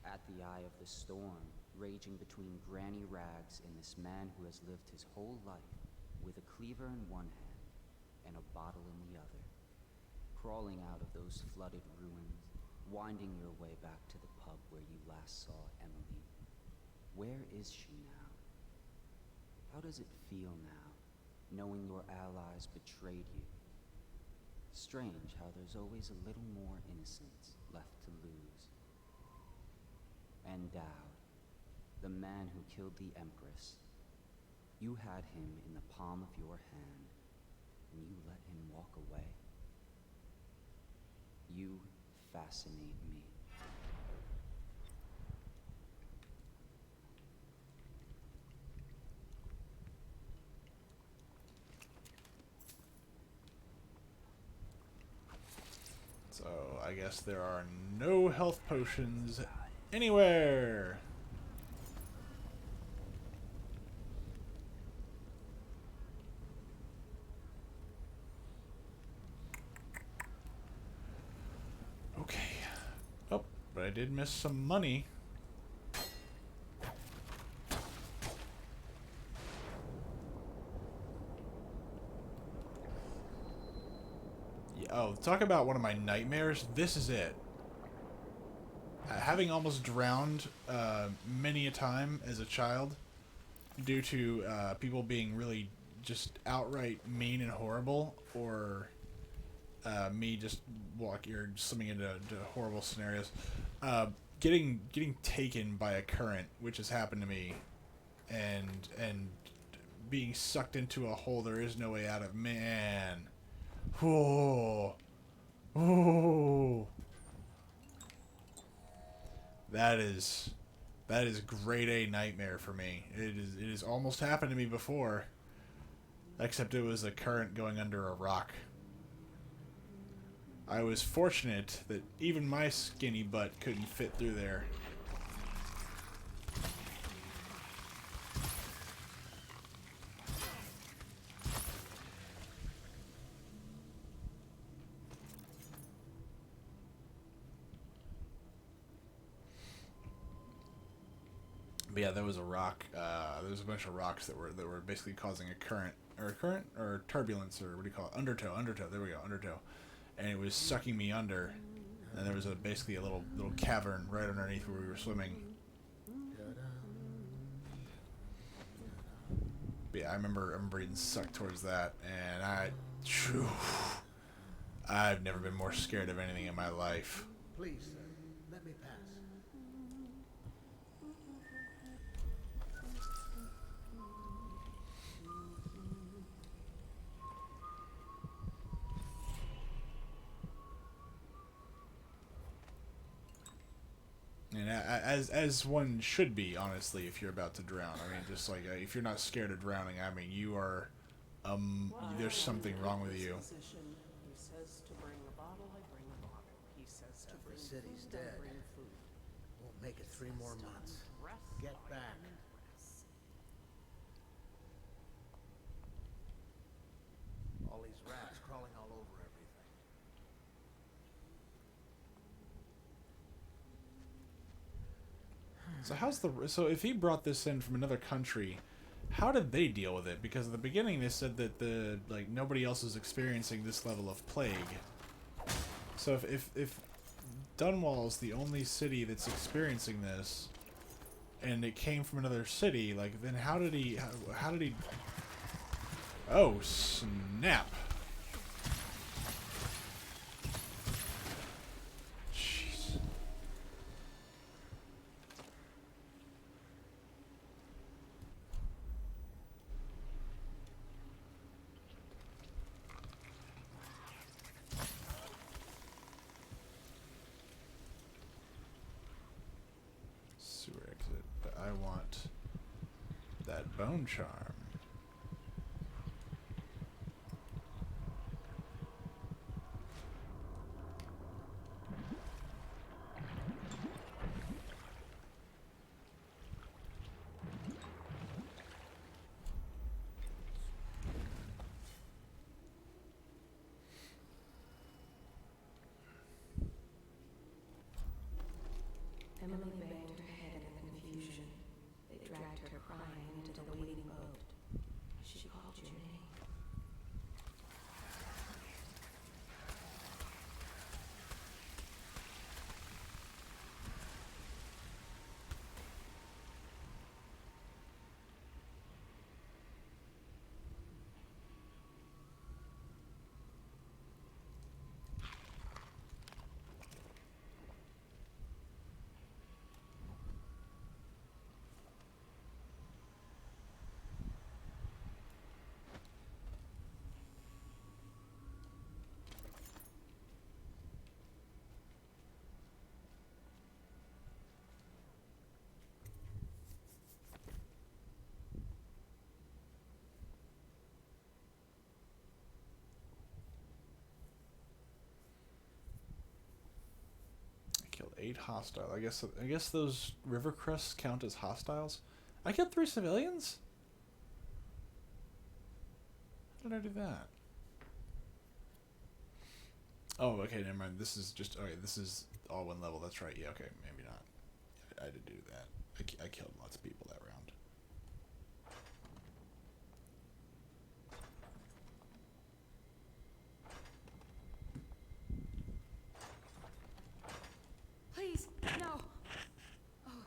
At the eye of the storm, raging between Granny Rags and this man who has lived his whole life with a cleaver in one hand and a bottle in the other. Crawling out of those flooded ruins, winding your way back to the pub where you last saw Emily. Where is she now? How does it feel now, knowing your allies betrayed you? Strange how there's always a little more innocence left to lose. And Dowd, the man who killed the Empress, you had him in the palm of your hand, and you let him walk away. You fascinate me. So, I guess there are no health potions anywhere. Okay. Oh, but I did miss some money. Oh, talk about one of my nightmares. This is it. Having almost drowned many a time as a child due to people being really just outright mean and horrible, or me just swimming into horrible scenarios. Getting taken by a current, which has happened to me, and being sucked into a hole there is no way out of. Man. Oh, oh, that is grade A nightmare for me. It is almost happened to me before, except it was a current going under a rock. I was fortunate that even my skinny butt couldn't fit through there. But yeah, there was a rock. There was a bunch of rocks that were basically causing a current or turbulence, or what do you call it? Undertow. There we go, undertow. And it was sucking me under. And there was basically a little cavern right underneath where we were swimming. But yeah, I remember getting sucked towards that, and I've never been more scared of anything in my life. Please, sir, let me pass. And as one should be, honestly, if you're about to drown. I mean, just like if you're not scared of drowning, I mean, you are. There's something wrong with you. He says to bring a bottle, I bring a bottle. He says to bring The city's food, I dead. bring food. Won't make it 3 more months. Get back. All these rats crawling all over everything. So if he brought this in from another country, how did they deal with it? Because at the beginning they said that nobody else is experiencing this level of plague. So if Dunwall's the only city that's experiencing this, and it came from another city, like, then how did he? Oh, snap! Jeez. Sewer exit, but I want that bone charm. Emily banged her head in the confusion. They dragged her crying into the waiting boat. She called your name. Killed 8 hostile. I guess those river crusts count as hostiles. I killed 3 civilians? How did I do that? Oh, okay, never mind. This is just... Okay, this is all 1 level. That's right. Yeah, okay, maybe not. I did do that. I killed lots of people that round. Please, no. Oh,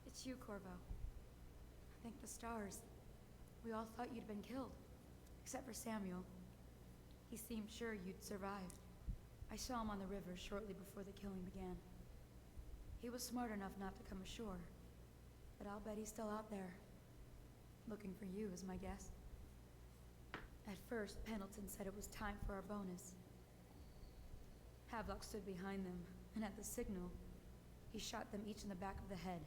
it's you, Corvo. Thank the stars. We all thought you'd been killed, except for Samuel. He seemed sure you'd survived. I saw him on the river shortly before the killing began. He was smart enough not to come ashore, but I'll bet he's still out there. Looking for you is my guess. At first, Pendleton said it was time for our bonus. Havelock stood behind them, and at the signal, he shot them each in the back of the head.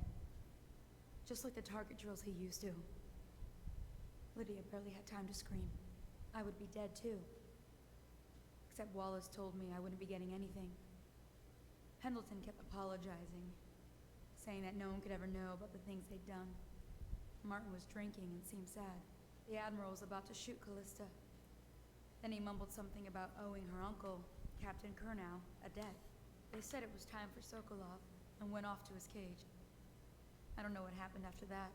Just like the target drills he used to. Lydia barely had time to scream. I would be dead too. Except Wallace told me I wouldn't be getting anything. Pendleton kept apologizing, saying that no one could ever know about the things they'd done. Martin was drinking and seemed sad. The Admiral was about to shoot Callista. Then he mumbled something about owing her uncle, Captain Kurnow, a debt. They said it was time for Sokolov, and went off to his cage. I don't know what happened after that.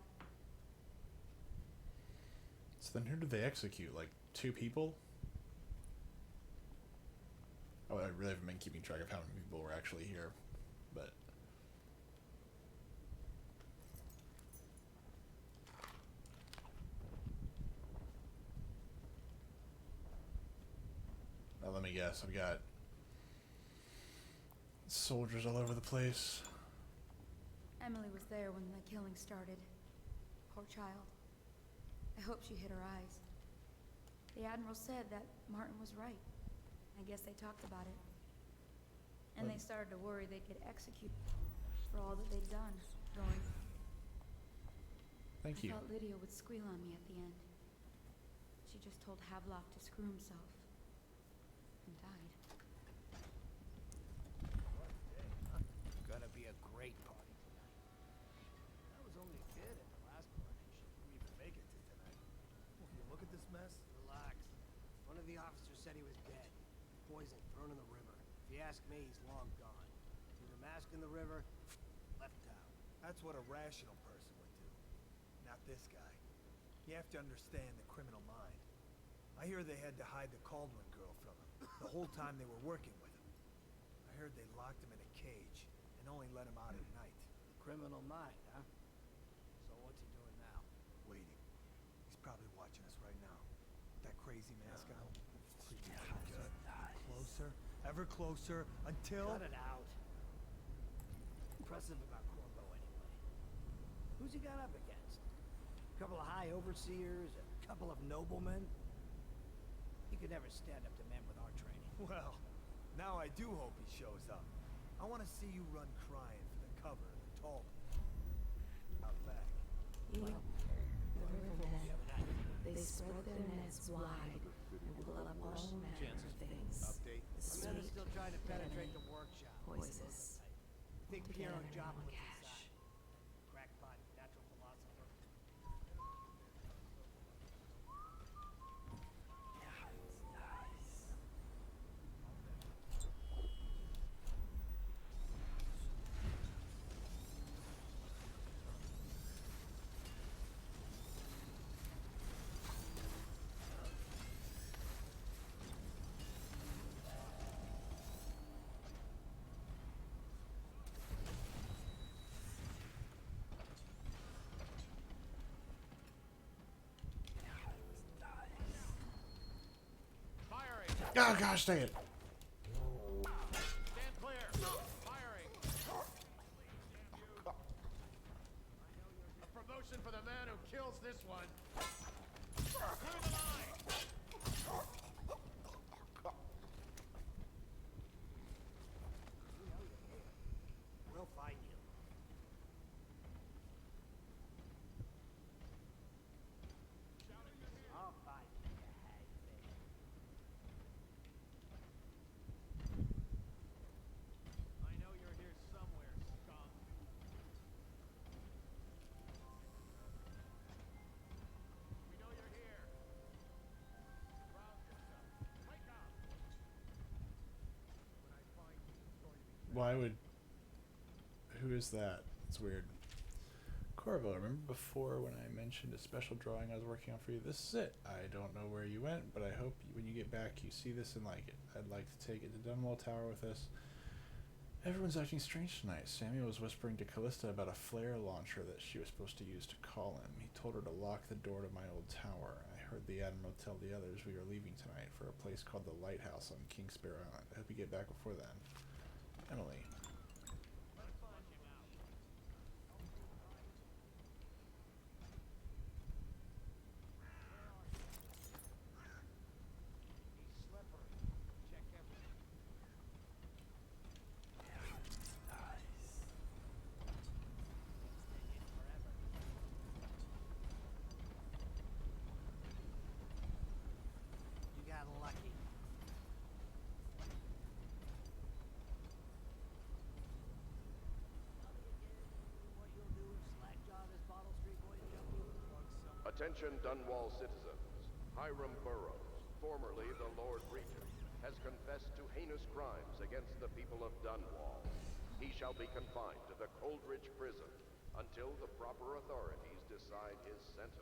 So then who did they execute? Like 2 people? Oh, I really haven't been keeping track of how many people were actually here, but... Now let me guess, I've got soldiers all over the place. Emily was there when the killing started. Poor child. I hope she hit her eyes. The Admiral said that Martin was right. I guess they talked about it. And they started to worry they'd get executed for all that they'd done. Thank you. I thought Lydia would squeal on me at the end. She just told Havelock to screw himself. And died. Gonna be a great party tonight. I was only a kid at the last coronation. Didn't even make it to tonight. Well, you look at this mess. Relax. One of the officers said he was dead. Poison thrown in the river. If you ask me, he's long gone. Either mask in the river, left town. That's what a rational person would do. Not this guy. You have to understand the criminal mind. I hear they had to hide the Cauldron girl from him the whole time they were working with him. I heard they locked him in a cage and only let him out at night. Criminal mind, huh? So what's he doing now? Waiting. He's probably watching us right now. With that crazy mask on. Closer, ever closer, until... Cut it out. Impressive about Corvo anyway. Who's he got up against? A couple of high overseers, a couple of noblemen? He could never stand up to men with our training. Well, now I do hope he shows up. I want to see you run crying for the cover of the tall out back. The riverbed. They spread their nets wide and pull up all manner of things. Update. The The men are sweet, still trying to penetrate deadly, the workshop. poisonous. Think Together Piero in one Joplin cache. crackpot natural philosopher. Oh gosh, dang it. Stand clear. Firing. A promotion for the man who kills this one. Clear the line. We'll find you. I'll find you, you hagfish. I know you're here somewhere, skunk. We know you're here. Rouse yourself. Wake up. When I find you, it's going to be... Why would... Who is that? It's weird. Corvo, remember before when I mentioned a special drawing I was working on for you? This is it. I don't know where you went, but I hope when you get back you see this and like it. I'd like to take it to Dunwall Tower with us. Everyone's acting strange tonight. Samuel was whispering to Callista about a flare launcher that she was supposed to use to call him. He told her to lock the door to my old tower. I heard the Admiral tell the others we are leaving tonight for a place called the Lighthouse on King Spear Island. I hope you get back before then. Emily. You got lucky. What you'll do if Slackjaw this Bottle Street boy jump you? Attention Dunwall citizens. Hiram Burrows, formerly the Lord Regent, has confessed to heinous crimes against the people of Dunwall. He shall be confined to the Coldridge Prison until the proper authorities decide his sentence.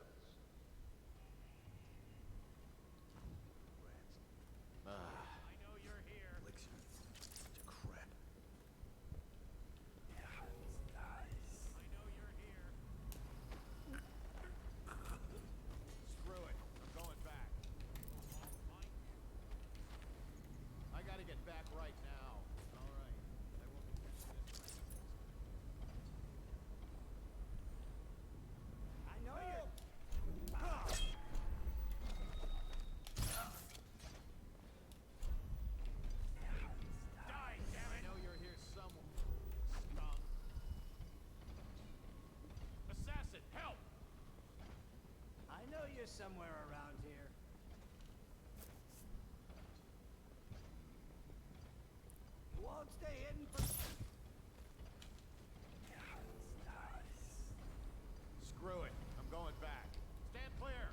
I know you're here. Elixir. Bunch of crap. I know you're here. Screw it. I'm going back. I gotta get back right now. All right. I won't be catching this when I get this. I know you're... Die, damn it! I know you're here somewhere. Scum. Assassin, help! I know you're somewhere around here. You won't stay hidden for... Screw it. I'm going back. Stand clear.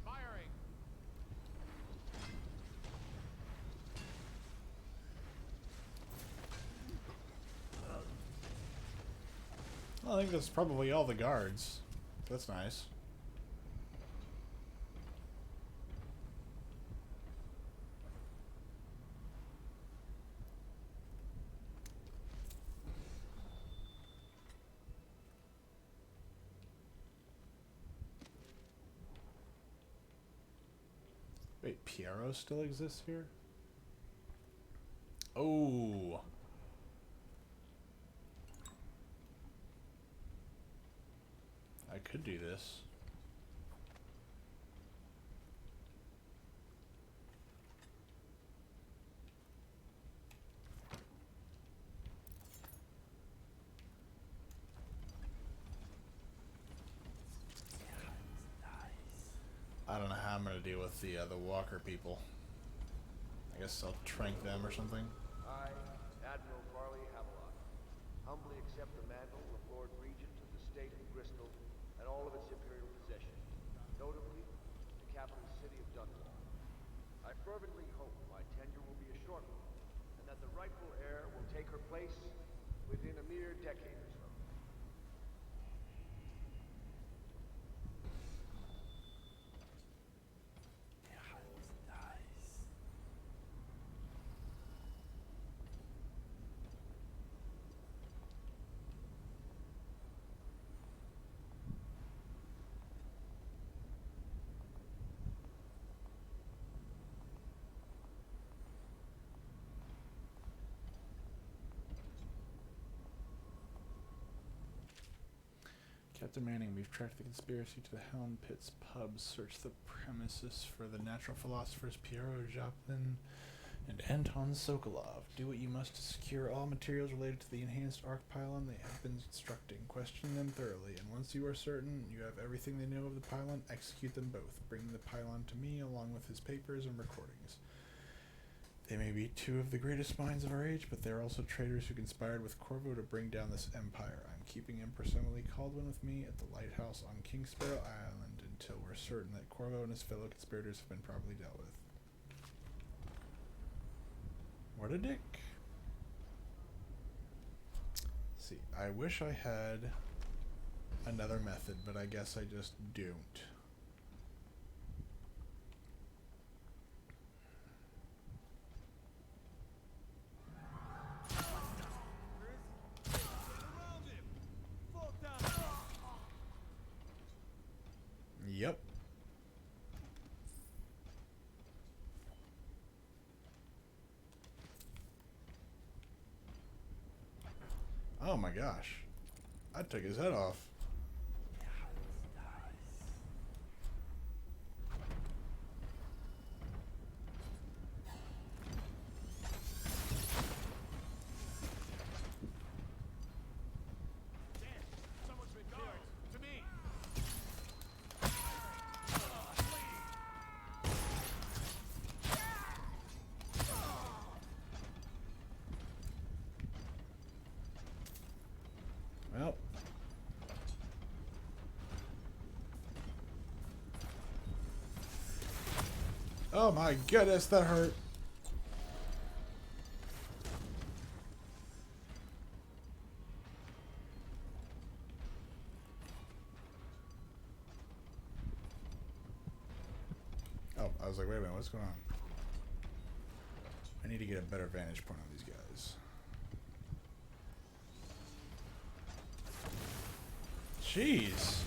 Firing. Well, I think that's probably all the guards. That's nice. Wait, Piero still exists here? Oh. I could do this. I don't know how I'm gonna deal with the Walker people. I guess I'll trank them or something. I, Admiral Farley Havelock, humbly accept the mantle of Lord Regent of the State of Bristol and all of its imperial possessions, notably the capital city of Dunwall. I fervently hope my tenure will be a short one, and that the rightful heir will take her place within a mere decade or so. Captain Manning, we've tracked the conspiracy to the Hound Pits pub, searched the premises for the natural philosophers Piero Joplin and Anton Sokolov. Do what you must to secure all materials related to the enhanced arc pylon they have been constructing. Question them thoroughly, and once you are certain you have everything they know of the pylon, execute them both. Bring the pylon to me along with his papers and recordings. They may be two of the greatest minds of our age, but they are also traitors who conspired with Corvo to bring down this empire. I'm keeping Empress Emily Caldwin with me at the lighthouse on King Sparrow Island until we're certain that Corvo and his fellow conspirators have been properly dealt with. What a dick. See, I wish I had another method, but I guess I just don't. Yep. Oh my gosh. I took his head off. Someone's been killed. To me. Well. Oh my goodness, that hurt. Oh, I was like, wait a minute, what's going on? I need to get a better vantage point on these guys. Jeez.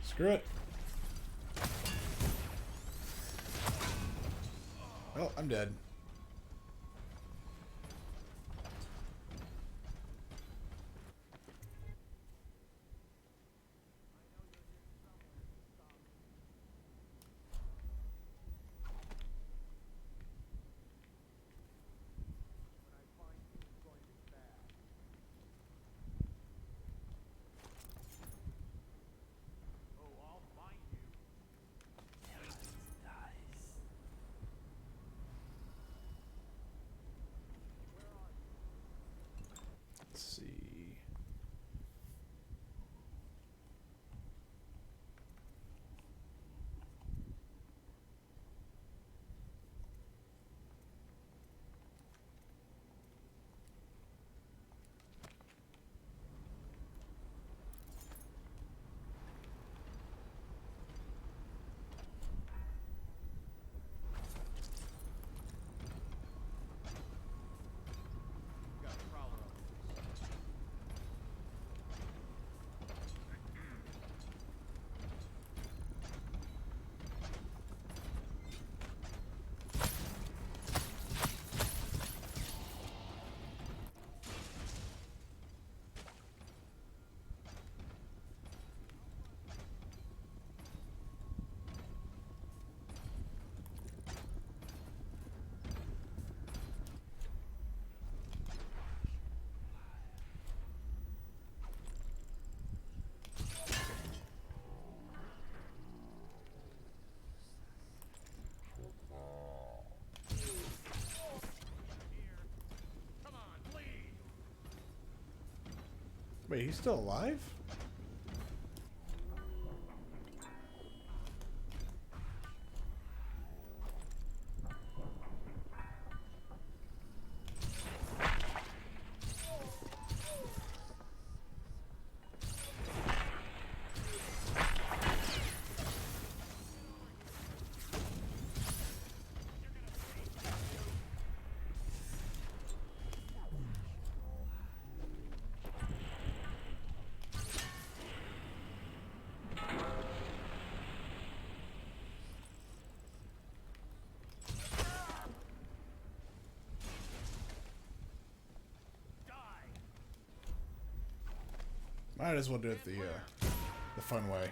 Screw it. Well, I'm dead. Let's see. Wait, he's still alive? Might as well do it the fun way.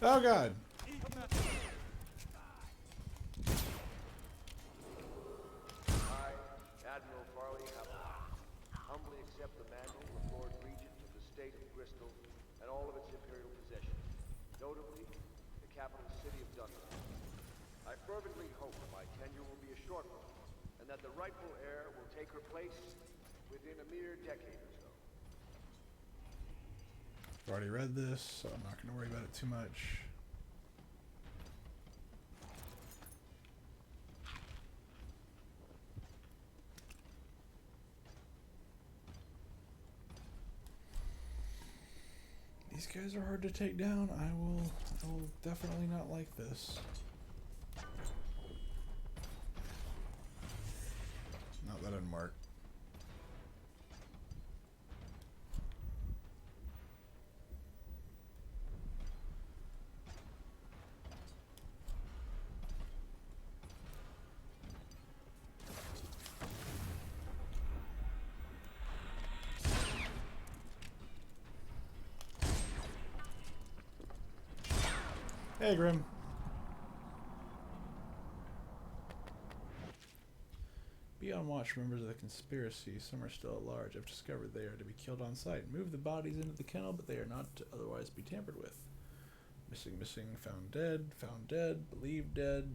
Oh God! I, Admiral Farley Havelock, humbly accept the mantle of Lord Regent of the State of Bristol and all of its imperial possessions, notably the capital city of Dunstable. I fervently hope my tenure will be a short one, and that the rightful heir will take her place within a mere decade or so. I've already read this, so I'm not going to worry about it too much. These guys are hard to take down. I will definitely not like this. Not that didn't work. Hey, Grim. Be on watch for members of the conspiracy. Some are still at large. I've discovered they are to be killed on sight. Move the bodies into the kennel, but they are not to otherwise be tampered with. Missing, missing, found dead, believed dead,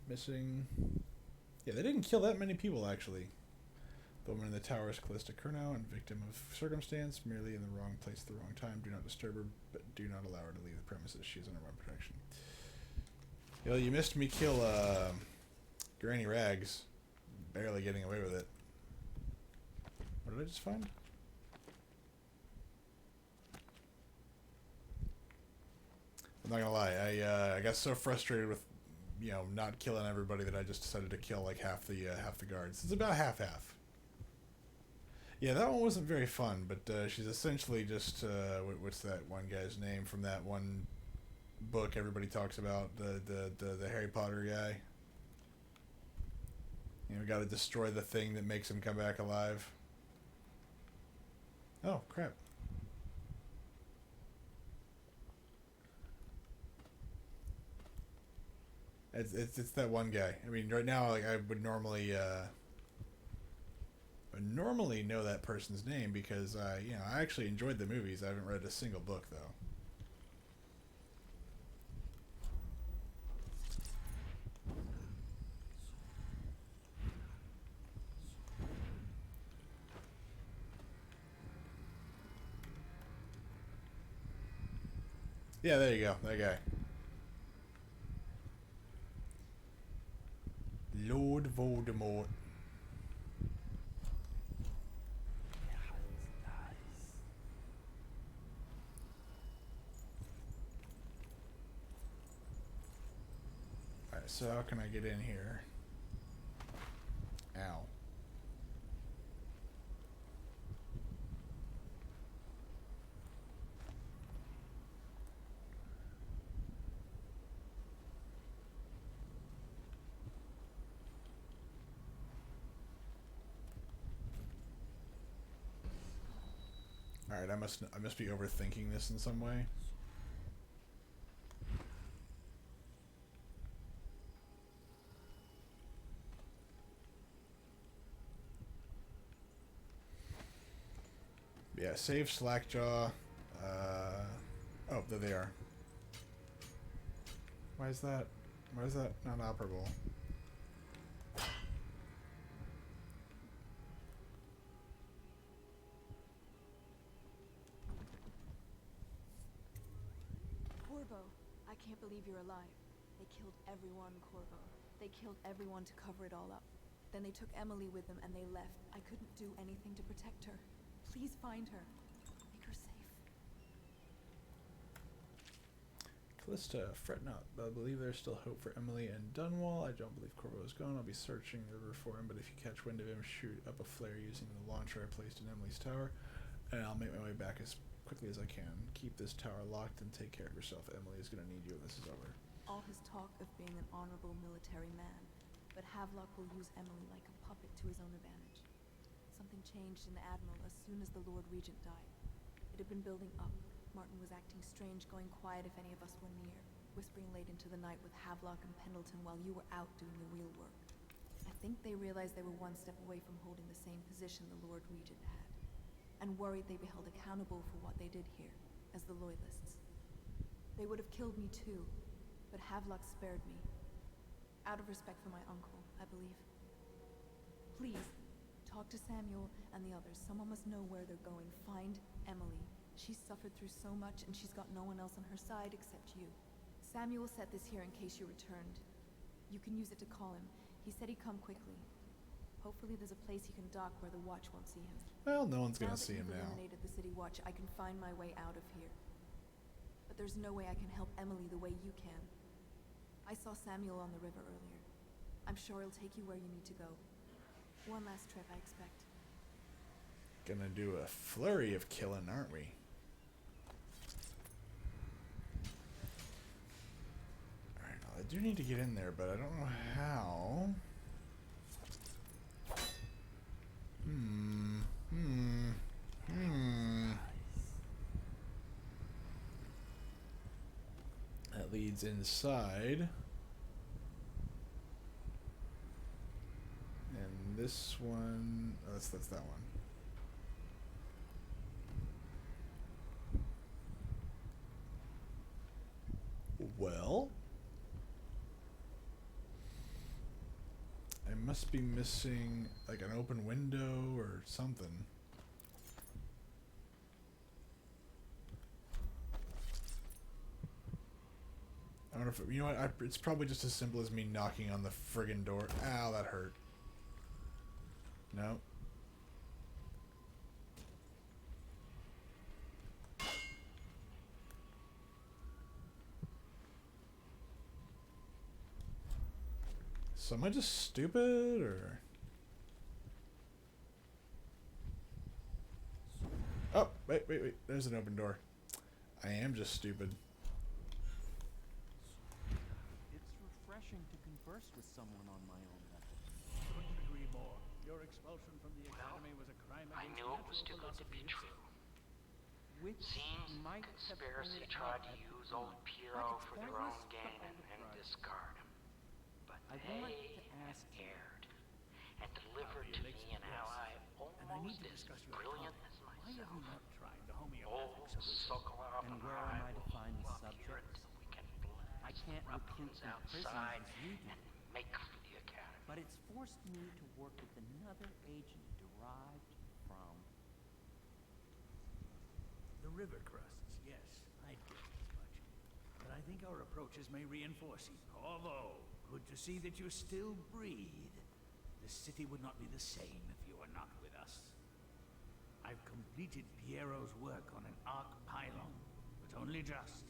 missing. Yeah, they didn't kill that many people, actually. The woman in the tower is Callista Kurnow and victim of circumstance, merely in the wrong place at the wrong time. Do not disturb her, but do not allow her to leave the premises. She is under my protection. Yo, you missed me kill Granny Rags, barely getting away with it. What did I just find? I'm not gonna lie, I got so frustrated with, you know, not killing everybody that I just decided to kill like half the guards. It's about half. Yeah, that one wasn't very fun, but she's essentially just what's that one guy's name from that one book everybody talks about, the Harry Potter guy. You know, we got to destroy the thing that makes him come back alive. Oh crap. It's that one guy. I mean, right now, like, I would normally know that person's name because you know, I actually enjoyed the movies. I haven't read a single book though. Yeah, there you go. That guy. Lord Voldemort. Alright, so how can I get in here? Ow. Alright, I must be overthinking this in some way. Yeah, save Slackjaw. Oh, there they are. Why is that not operable? Corvo, I can't believe you're alive. They killed everyone, Corvo. They killed everyone to cover it all up. Then they took Emily with them and they left. I couldn't do anything to protect her. Please find her. Make her safe. Callista, fret not. I believe there's still hope for Emily and Dunwall. I don't believe Corvo is gone. I'll be searching the river for him, but if you catch wind of him, shoot up a flare using the launcher I placed in Emily's tower, and I'll make my way back as quickly as I can. Keep this tower locked and take care of yourself. Emily is going to need you when this is over. All his talk of being an honorable military man, but Havelock will use Emily like a puppet to his own advantage. Something changed in the Admiral as soon as the Lord Regent died. It had been building up. Martin was acting strange, going quiet if any of us were near, whispering late into the night with Havelock and Pendleton while you were out doing the real work. I think they realized they were one step away from holding the same position the Lord Regent had, and worried they'd be held accountable for what they did here, as the Loyalists. They would have killed me too, but Havelock spared me. Out of respect for my uncle, I believe. Please, talk to Samuel and the others. Someone must know where they're going. Find Emily. She's suffered through so much, and she's got no one else on her side except you. Samuel set this here in case you returned. You can use it to call him. He said he'd come quickly. Hopefully there's a place he can dock where the Watch won't see him. Well, no one's gonna see him now. Now that you've eliminated the City Watch, I can find my way out of here. But there's no way I can help Emily the way you can. I saw Samuel on the river earlier. I'm sure he'll take you where you need to go. One last trip, I expect. Gonna do a flurry of killing, aren't we? Alright, I do need to get in there, but I don't know how. That leads inside. And this one, oh, that's that one. Well, I must be missing like an open window or something. I don't wonder if, you know what, it's probably just as simple as me knocking on the friggin' door. Ow, that hurt. No. So am I just stupid, or? Oh, wait. There's an open door. I am just stupid. It's refreshing to converse with someone on my own level. Couldn't agree more. Your expulsion from the academy was a crime against I knew it was too good to be true. Which Seems the might conspiracy tried to use old Piero for their own gain and discard him. But they have erred and delivered to me an ally almost as brilliant as myself. Why have you not tried the homeopathic Oh, suckle up and where am I to find the subjects? I can't recruit from prisons as you do. And make for the academy. But it's forced me to work with another agent derived from... The river crusts, yes, I'd guessed as much. But I think our approaches may reinforce you. Corvo, good to see that you still breathe. The city would not be the same if you were not with us. I've completed Piero's work on an arc pylon, but only just.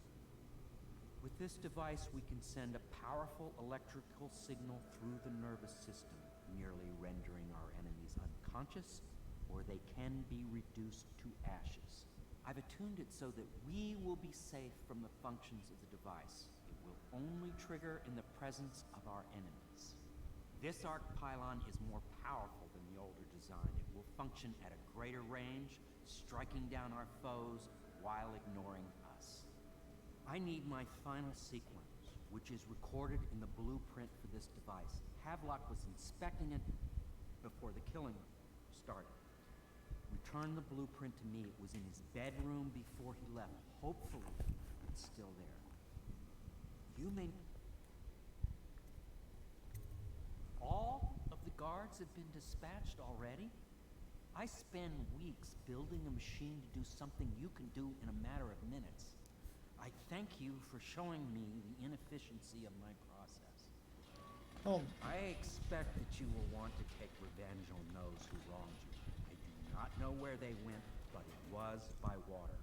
With this device, we can send a powerful electrical signal through the nervous system, nearly rendering our enemies unconscious, or they can be reduced to ashes. I've attuned it so that we will be safe from the functions of the device. It will only trigger in the presence of our enemies. This arc pylon is more powerful than the older design. It will function at a greater range, striking down our foes while ignoring us. I need my final sequence, which is recorded in the blueprint for this device. Havelock was inspecting it before the killing started. Returned the blueprint to me. It was in his bedroom before he left. Hopefully, it's still there. You may... All of the guards have been dispatched already? I spend weeks building a machine to do something you can do in a matter of minutes. I thank you for showing me the inefficiency of my process. Oh. I expect that you will want to take revenge on those who wronged you. I do not know where they went, but it was by water.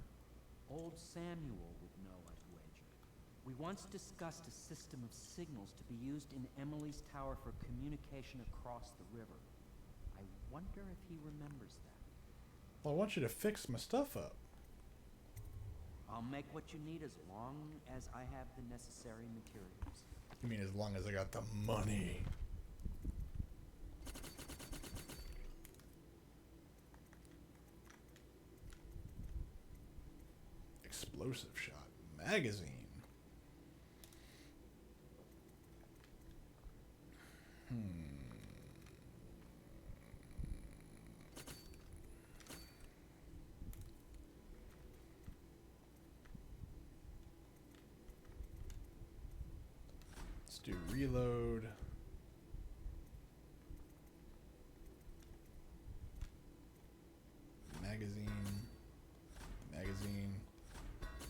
Old Samuel would know, I'd wager. We once discussed a system of signals to be used in Emily's tower for communication across the river. I wonder if he remembers that. Well, I want you to fix my stuff up. I'll make what you need as long as I have the necessary materials. You mean as long as I got the money? Explosive shot magazine. Let's do reload. Magazine. Magazine.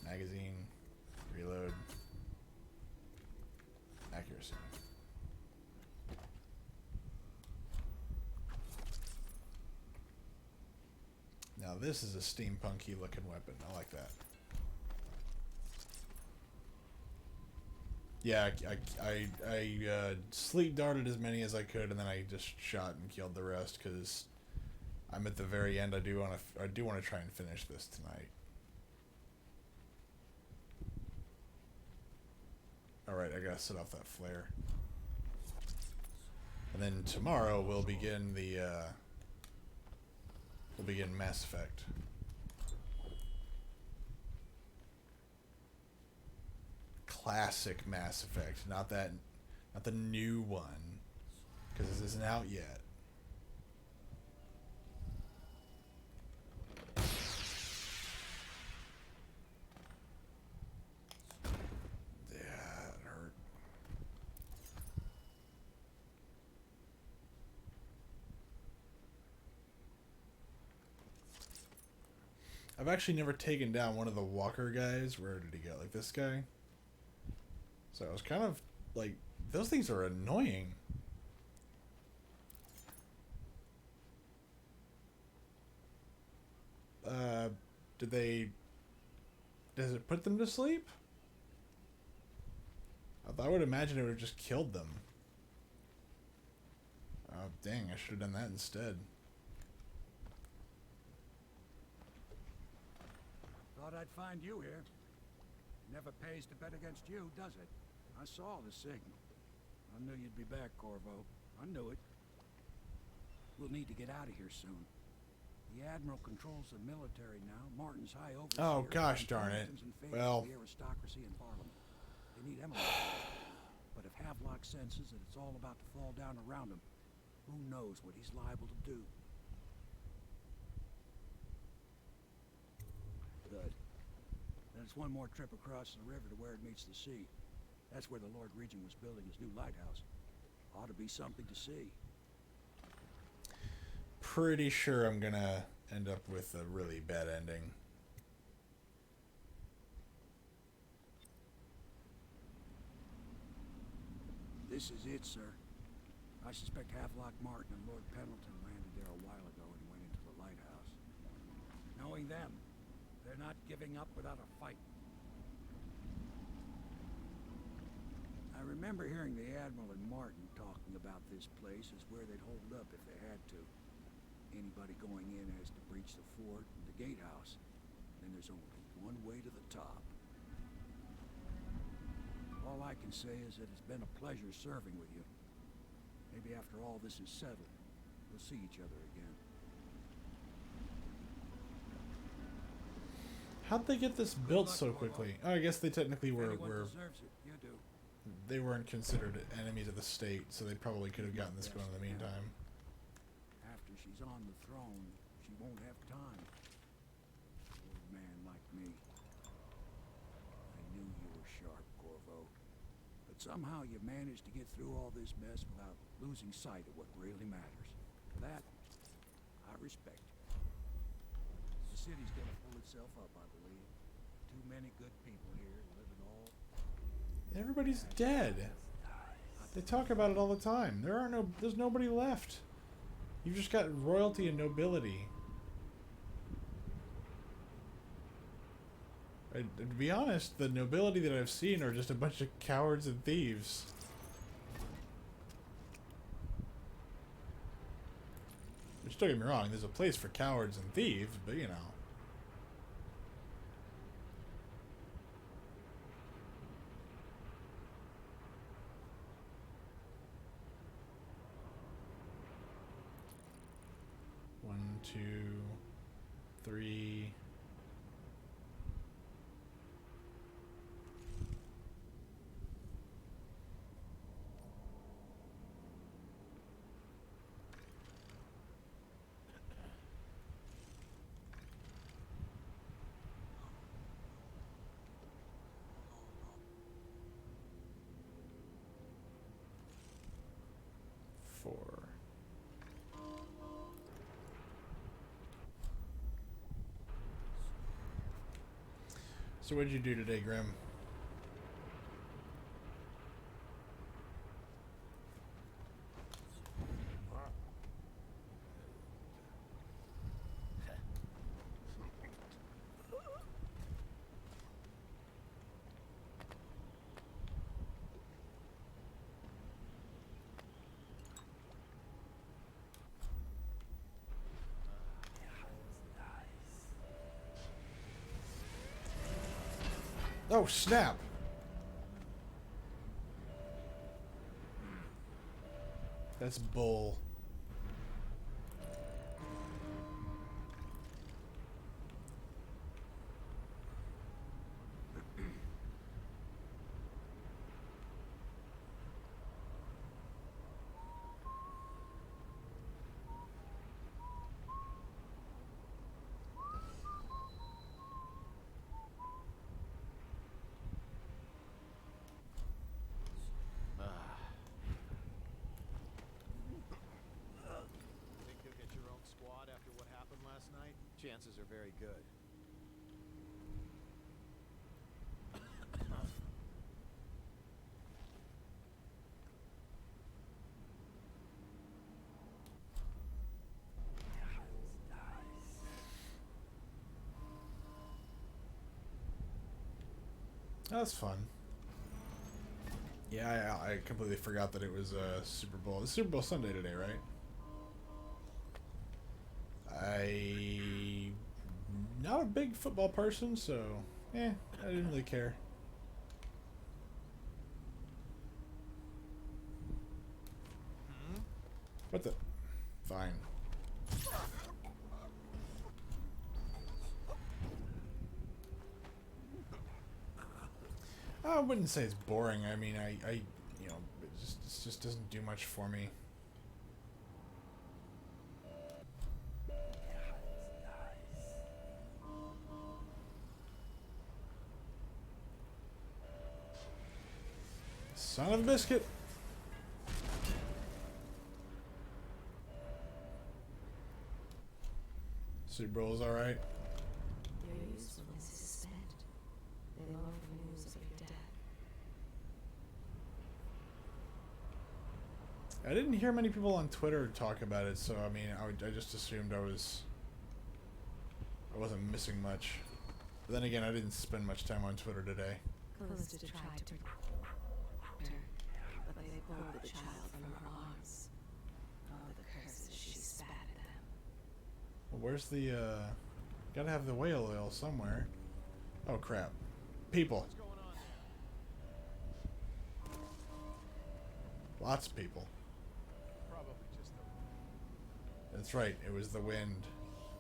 Magazine. Reload. Accuracy. Now this is a steampunky looking weapon. I like that. Yeah, I sleep darted as many as I could, and then I just shot and killed the rest because I'm at the very end. I do want to try and finish this tonight. All right, I gotta set off that flare, and then tomorrow we'll begin Mass Effect. Classic Mass Effect, not the new one, because this isn't out yet. Yeah, it hurt. I've actually never taken down one of the walker guys. Where did he go? Like this guy? So I was kind of like, those things are annoying. Does it put them to sleep? I would imagine it would have just killed them. Oh, dang, I should have done that instead. Thought I'd find you here. Never pays to bet against you, does it? I saw the signal. I knew you'd be back, Corvo. I knew it. We'll need to get out of here soon. The Admiral controls the military now. Martin's high overseer. Oh, gosh darn it. Well, the aristocracy and Parliament. They need Emily. But if Havelock senses that it's all about to fall down around him, who knows what he's liable to do? Good. Then it's one more trip across the river to where it meets the sea. That's where the Lord Regent was building his new lighthouse. Ought to be something to see. Pretty sure I'm gonna end up with a really bad ending. This is it, sir. I suspect Havelock Martin and Lord Pendleton landed there a while ago and went into the lighthouse. Knowing them, they're not giving up without a fight. I remember hearing the Admiral and Martin talking about this place as where they'd hold up if they had to. Anybody going in has to breach the fort and the gatehouse. Then there's only one way to the top. All I can say is that it's been a pleasure serving with you. Maybe after all this is settled, we'll see each other again. How'd they get this built so quickly? Oh, I guess they technically were Deserves it. You do. they weren't considered enemies of the state, so they probably could have gotten this going in the meantime. After she's on the throne, she won't have time. Old man like me. I knew you were sharp, Corvo. But somehow you managed to get through all this mess without losing sight of what really matters. For that, I respect you. The city's gonna pull itself up, I believe. Too many good people here to live it all. Everybody's dead. They talk about it all the time. There's nobody left. You've just got royalty and nobility. To be honest, the nobility that I've seen are just a bunch of cowards and thieves. Which, don't get me wrong, there's a place for cowards and thieves, but you know. One, two, three. Four. So what did you do today, Grim? Oh, snap! That's bull. Think you'll get your own squad after what happened last night? Chances are very good. That's fun. Yeah, I completely forgot that it was Super Bowl. It's Super Bowl Sunday today, right? I'm not a big football person, so I didn't really care. What the? Fine. I wouldn't say it's boring. I mean, you know, it just doesn't do much for me. Son of a biscuit. Super Bowl's alright. Your usefulness is spent. They long for news of your death. I didn't hear many people on Twitter talk about it, so I mean, I just assumed I wasn't missing much. But then again, I didn't spend much time on Twitter today. Callista tried to protect her, but they pulled the child from her arms. Oh, the curses she spat at them. Well, where's the, gotta have the whale oil somewhere. Oh crap. People. Lots of people. Probably just the wind. That's right, it was the wind.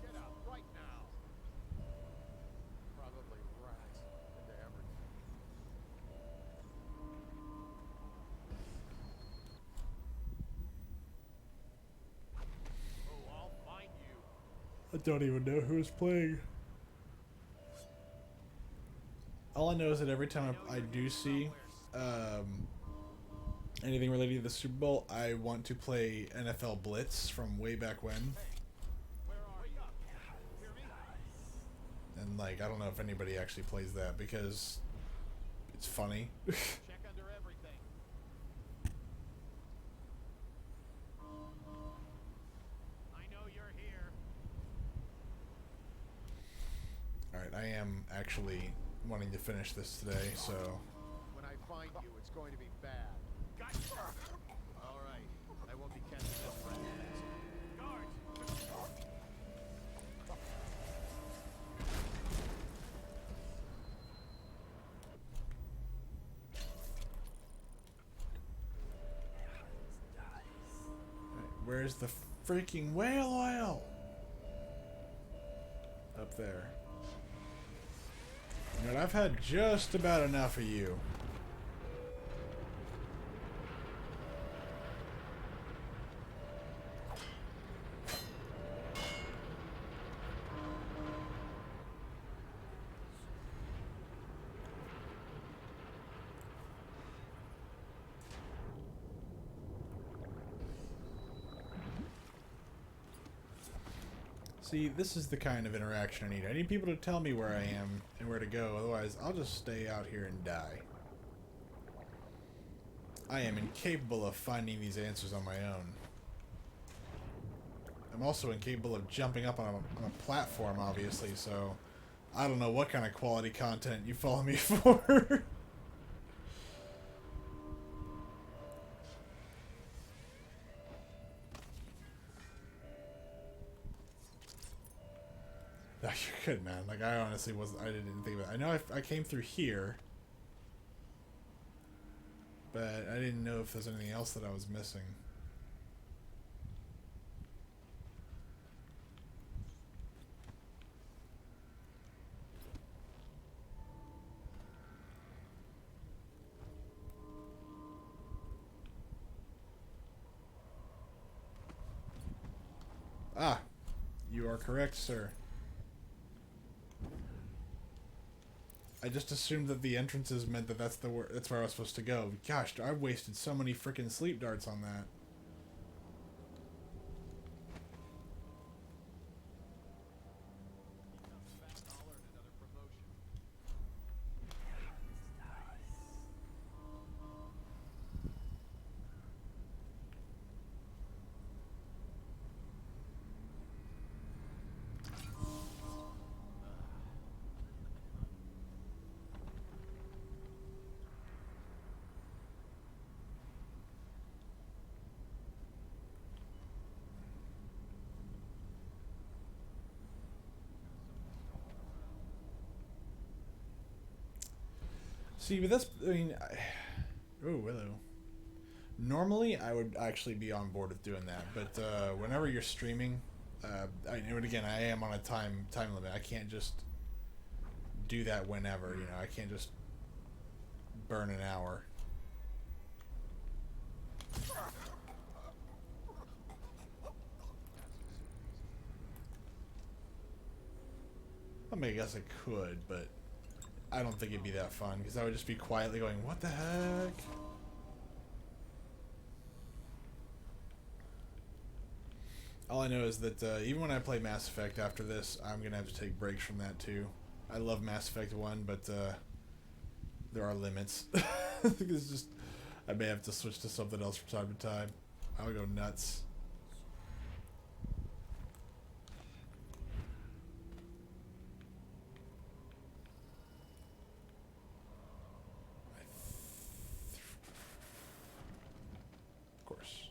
Get out right now. Probably rats into everything. Oh, I'll find you. I don't even know who's playing. All I know is that every time I do see anything related to the Super Bowl, I want to play NFL Blitz from way back when. And like, I don't know if anybody actually plays that because it's funny. Check under everything. I know you're here. Alright, I am actually wanting to finish this today, so... When I find you, it's going to be bad. Gotcha. All right. I won't be catching this rat bastard. Guards! Where's the freaking whale oil? Up there. You know what, I've had just about enough of you. See, this is the kind of interaction I need. I need people to tell me where I am and where to go, otherwise I'll just stay out here and die. I am incapable of finding these answers on my own. I'm also incapable of jumping up on a platform, obviously, so I don't know what kind of quality content you follow me for. No, you're good, man. Like, I honestly I didn't think about it. I know I came through here, but I didn't know if there's anything else that I was missing. Ah, you are correct, sir. I just assumed that the entrances meant that that's where I was supposed to go. Gosh, I wasted so many freaking sleep darts on that. See, but that's, I mean, oh, hello. Normally, I would actually be on board with doing that, but whenever you're streaming, and again, I am on a time limit. I can't just do that whenever, you know. I can't just burn an hour. I mean, I guess I could, but I don't think it'd be that fun, because I would just be quietly going, what the heck? All I know is that even when I play Mass Effect after this, I'm going to have to take breaks from that too. I love Mass Effect 1, but there are limits. It's just, I may have to switch to something else from time to time. I'll go nuts. Of course.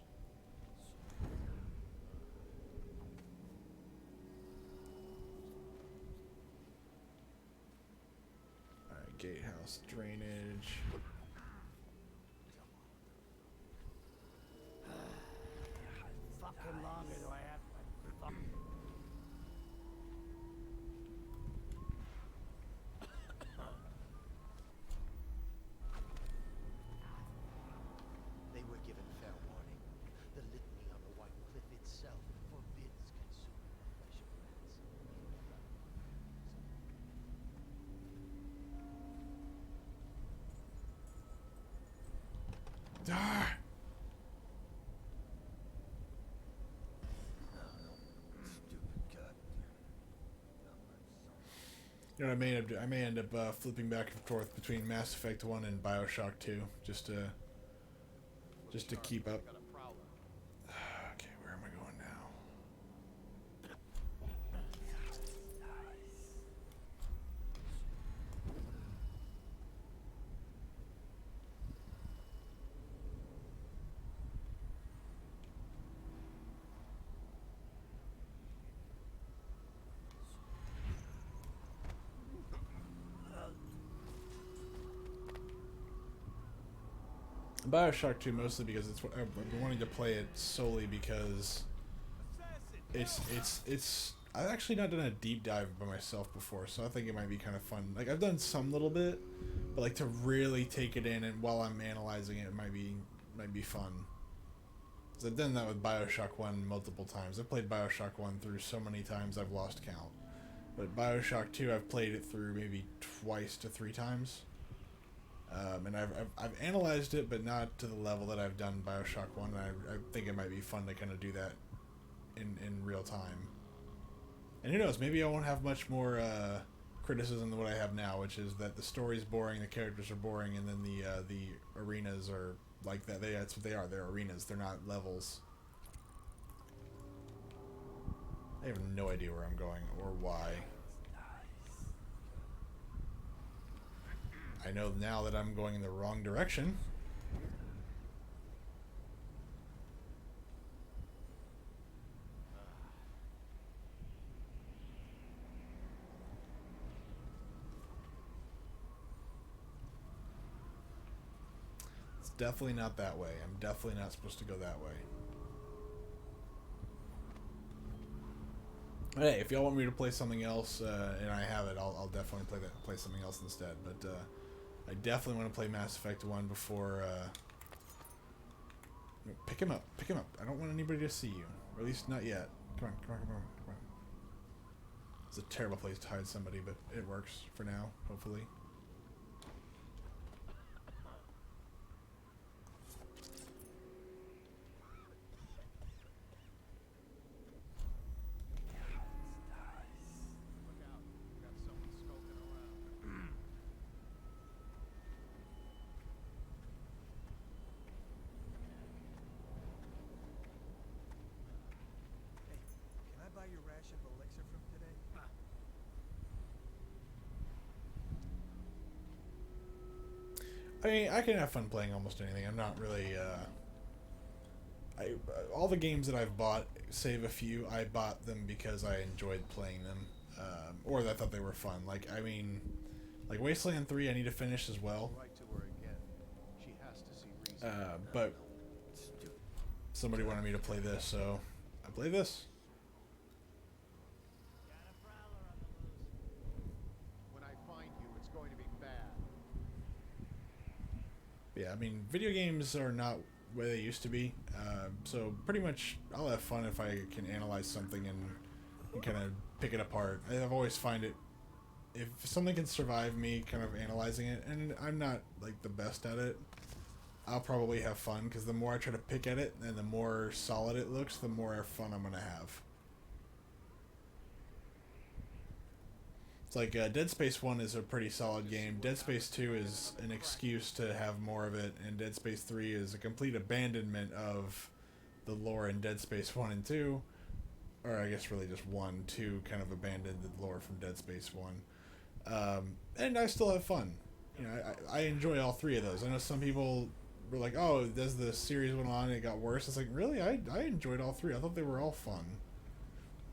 Alright, gatehouse drainage. Fucking longer do I have? Fuck. They were given fair warning. The litany on the White Cliff itself forbids consuming the flesh of rats. Ah! You know what I may end up flipping back and forth between Mass Effect 1 and BioShock 2, just to keep up. Okay, where am I going now? BioShock 2 mostly because I've been wanting to play it solely because I've actually not done a deep dive by myself before, so I think it might be kind of fun. Like, I've done some little bit, but like to really take it in and while I'm analyzing it, might be fun. 'Cause I've done that with BioShock 1 multiple times. I've played BioShock 1 through so many times I've lost count. But BioShock 2 I've played it through maybe twice to 3 times. And I've analyzed it, but not to the level that I've done BioShock 1. And I think it might be fun to kind of do that in real time. And who knows, maybe I won't have much more criticism than what I have now, which is that the story's boring, the characters are boring, and then the arenas are like that. That's what they are. They're arenas. They're not levels. I have no idea where I'm going or why. I know now that I'm going in the wrong direction. It's definitely not that way. I'm definitely not supposed to go that way. But hey, if y'all want me to play something else, and I have it, I'll definitely play something else instead. But I definitely want to play Mass Effect 1 before. Pick him up. Pick him up. I don't want anybody to see you. Or at least not yet. Come on, come on, come on, come on. It's a terrible place to hide somebody, but it works for now, hopefully. Buy your ration of elixir from today? I mean, I can have fun playing almost anything. I'm not really, all the games that I've bought, save a few, I bought them because I enjoyed playing them, or I thought they were fun. Like, I mean, Like Wasteland 3, I need to finish as well. Right to her again. She has to see reason. But somebody wanted me to play this, so I play this. When I find you, it's going to be bad. Yeah, I mean, video games are not where they used to be. So pretty much, I'll have fun if I can analyze something and kind of pick it apart. I've always find it, if something can survive me kind of analyzing it, and I'm not like the best at it, I'll probably have fun, because the more I try to pick at it and the more solid it looks, the more fun I'm gonna have. It's like Dead Space 1 is a pretty solid game. Dead Space 2 is an excuse to have more of it, and Dead Space 3 is a complete abandonment of the lore in Dead Space 1 and 2. Or I guess really just 1, 2 kind of abandoned the lore from Dead Space 1. And I still have fun. You know, I enjoy all three of those. I know some people were like, oh, as the series went on, it got worse. It's like, really? I enjoyed all three. I thought they were all fun.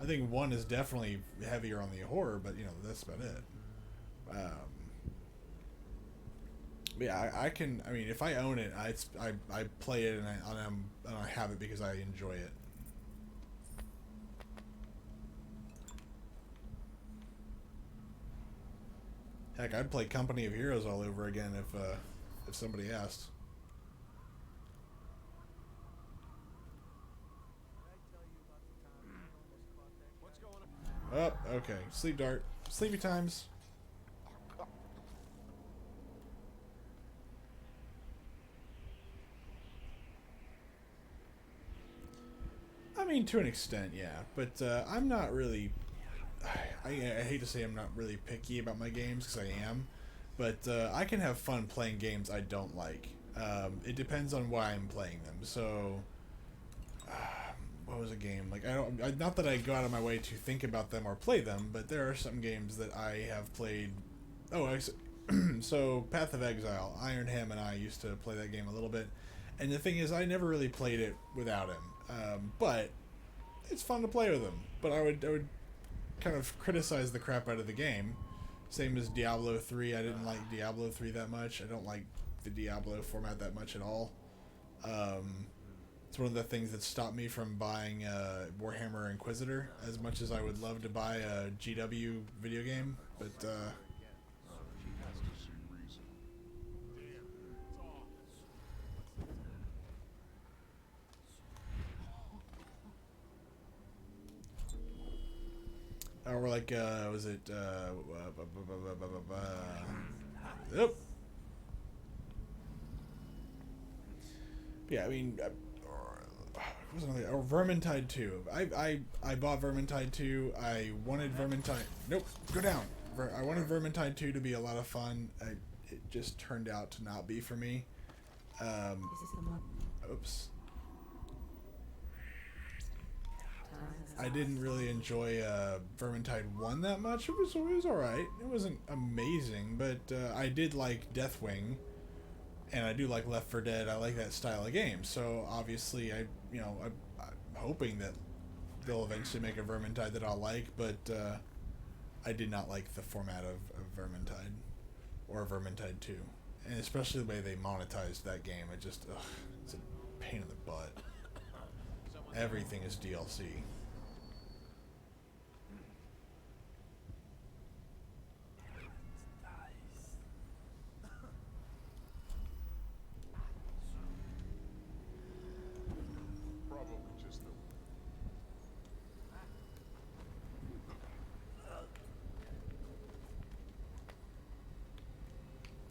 I think 1 is definitely heavier on the horror, but, you know, that's about it. But yeah, I can, I mean, if I own it, I play it and I have it because I enjoy it. Heck, I'd play Company of Heroes all over again if somebody asked. Oh, okay. Sleep dart. Sleepy times. I mean, to an extent, yeah. But I'm not really... I hate to say I'm not really picky about my games, because I am. But I can have fun playing games I don't like. It depends on why I'm playing them. So... what was a game? Like, not that I go out of my way to think about them or play them, but there are some games that I have played. Oh, so Path of Exile. Iron Ham and I used to play that game a little bit, and the thing is, I never really played it without him. But it's fun to play with him. But I would kind of criticize the crap out of the game. Same as Diablo 3. I didn't like Diablo 3 that much. I don't like the Diablo format that much at all. It's one of the things that stopped me from buying Warhammer Inquisitor as much as I would love to buy a GW video game, but or like was it yep. Yeah, I mean, or Vermintide 2. I bought Vermintide 2. I wanted Vermintide... Nope, go down. I wanted Vermintide 2 to be a lot of fun. It just turned out to not be for me. Oops. I didn't really enjoy Vermintide 1 that much. It was alright. It wasn't amazing, but I did like Deathwing. And I do like Left 4 Dead. I like that style of game. So obviously, I'm hoping that they'll eventually make a Vermintide that I'll like. But I did not like the format of Vermintide or Vermintide 2, and especially the way they monetized that game. It just it's a pain in the butt. Everything is DLC.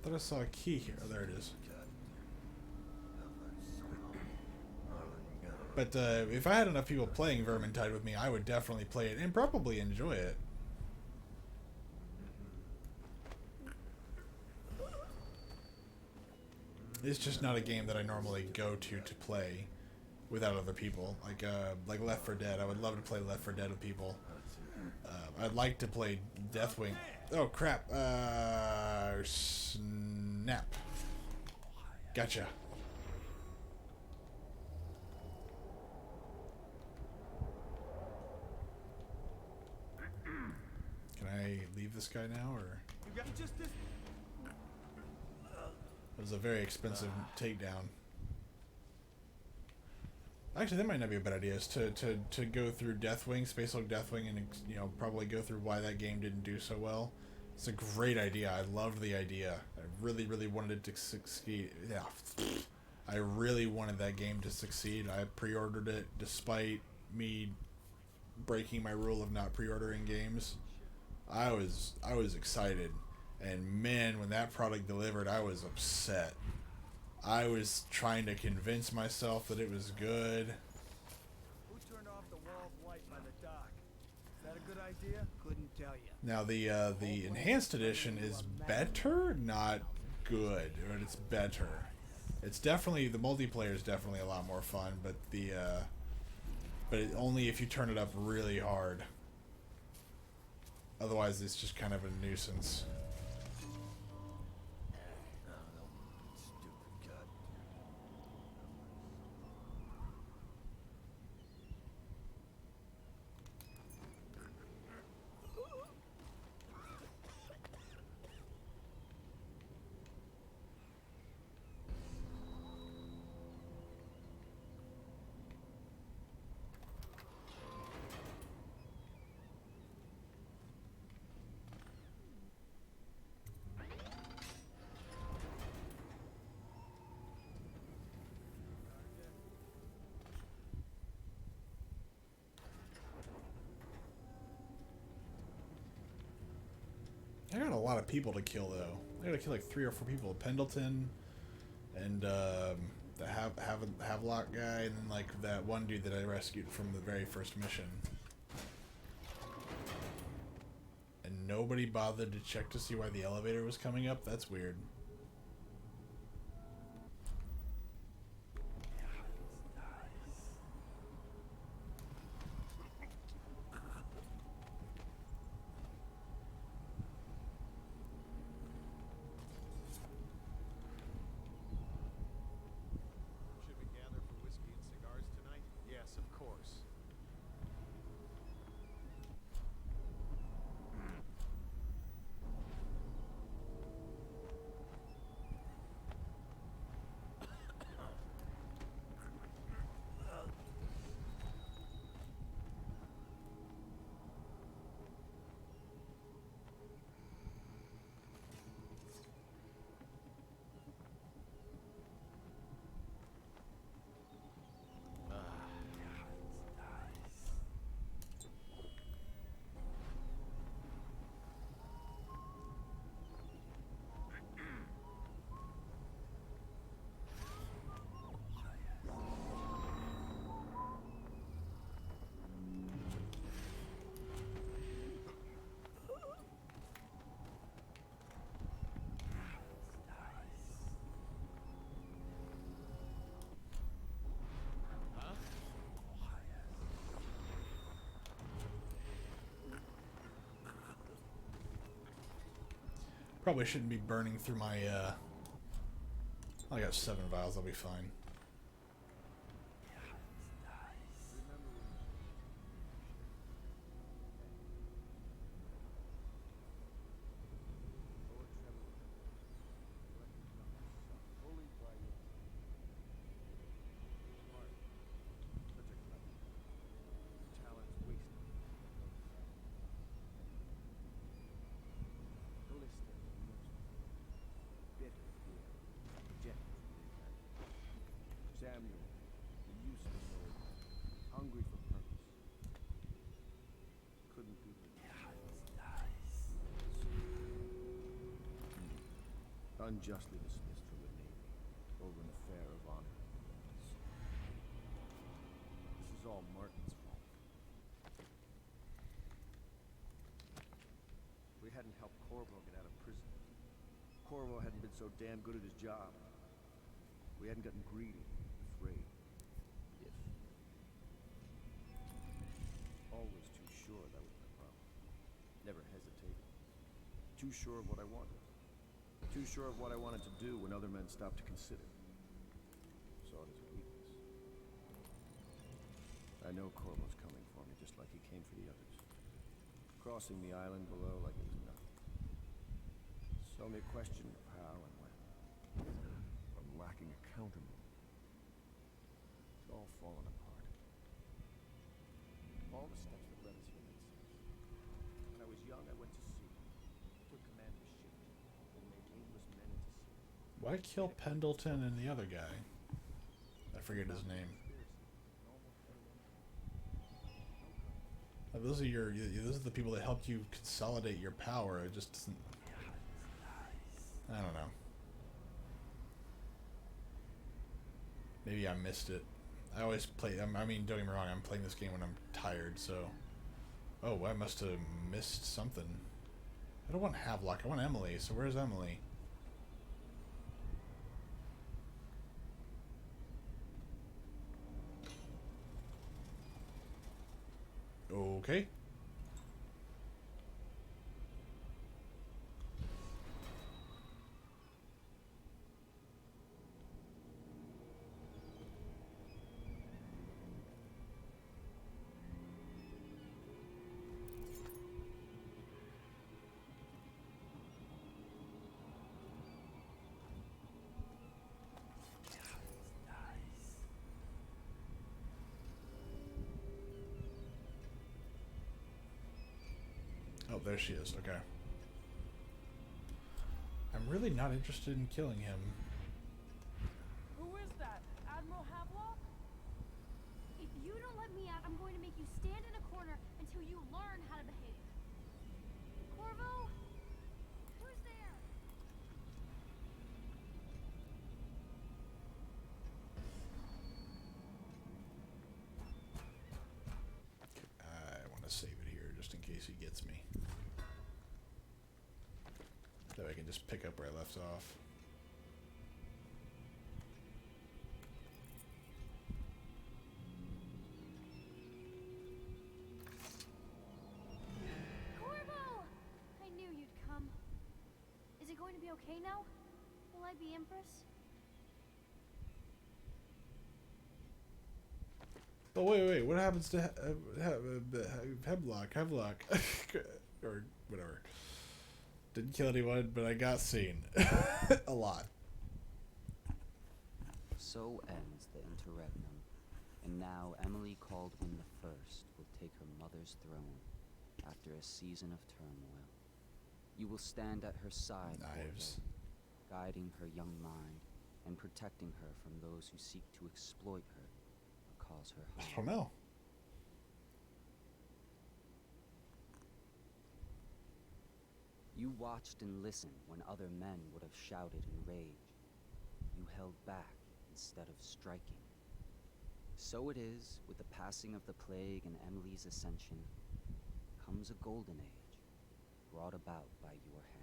I thought I saw a key here. Oh, there it is. But if I had enough people playing Vermintide with me, I would definitely play it and probably enjoy it. It's just not a game that I normally go to play without other people. Like Left 4 Dead. I would love to play Left 4 Dead with people. I'd like to play Deathwing. Oh crap! Snap. Gotcha. Can I leave this guy now, or? You got just this. It was a very expensive takedown. Actually, that might not be a bad idea. Is to go through Deathwing, Space Hulk Deathwing, and probably go through why that game didn't do so well. It's a great idea. I loved the idea. I really, really wanted it to succeed. Yeah, I really wanted that game to succeed. I pre-ordered it despite me breaking my rule of not pre-ordering games. I was excited, and man, when that product delivered, I was upset. I was trying to convince myself that it was good. Who turned off the wall of light by the dock? Is that a good idea? Couldn't tell you. Now the enhanced edition is better, not good, but it's better. It's definitely, the multiplayer is definitely a lot more fun, but only if you turn it up really hard. Otherwise, it's just kind of a nuisance. I got a lot of people to kill, though. I gotta kill like 3 or 4 people. Pendleton, and the Havelock guy, and then like that one dude that I rescued from the very first mission. And nobody bothered to check to see why the elevator was coming up? That's weird. Probably shouldn't be burning through my, I got 7 vials, I'll be fine. Samuel, the useless old man, hungry for purpose. Couldn't be unjustly dismissed from the Navy over an affair of honor. This is all Martin's fault. We hadn't helped Corvo get out of prison. Corvo hadn't been so damn good at his job. We hadn't gotten greedy, afraid. If. Always too sure that was my problem. Never hesitated. Too sure of what I wanted. Too sure of what I wanted to do when other men stopped to consider. Saw it as a weakness. I know Corvo's coming for me, just like he came for the others. Crossing the island below like it was nothing. So me question of how and when. lacking a countermove. It's all fallen apart. All the steps that led us here made sense. When I was young, I went to sea. Took command of a ship and made aimless men into sea. Why kill Pendleton and the other guy? I forget his name. Those are the people that helped you consolidate your power. It just doesn't. I don't know. Maybe I missed it. I always play. I mean, don't get me wrong. I'm playing this game when I'm tired. So, oh, I must have missed something. I don't want Havelock. I want Emily. So where's Emily? Okay. Oh, there she is. Okay. I'm really not interested in killing him. Who is that? Admiral Havelock? If you don't let me out, I'm going to make you stand in a corner until you learn how to behave. Corvo? Who's there? I want to save it here just in case he gets me. That way I can just pick up where I left off. Corvo! I knew you'd come. Is it going to be okay now? Will I be Empress? Oh, wait. What happens to Havelock? Or whatever. Didn't kill anyone, but I got seen. A lot. So ends the interregnum, and now Emily Caldwin the First will take her mother's throne after a season of turmoil. You will stand at her side, Knives, guiding her young mind and protecting her from those who seek to exploit her or cause her harm. I don't know. You watched and listened when other men would have shouted in rage. You held back instead of striking. So it is with the passing of the plague and Emily's ascension, comes a golden age, brought about by your hand.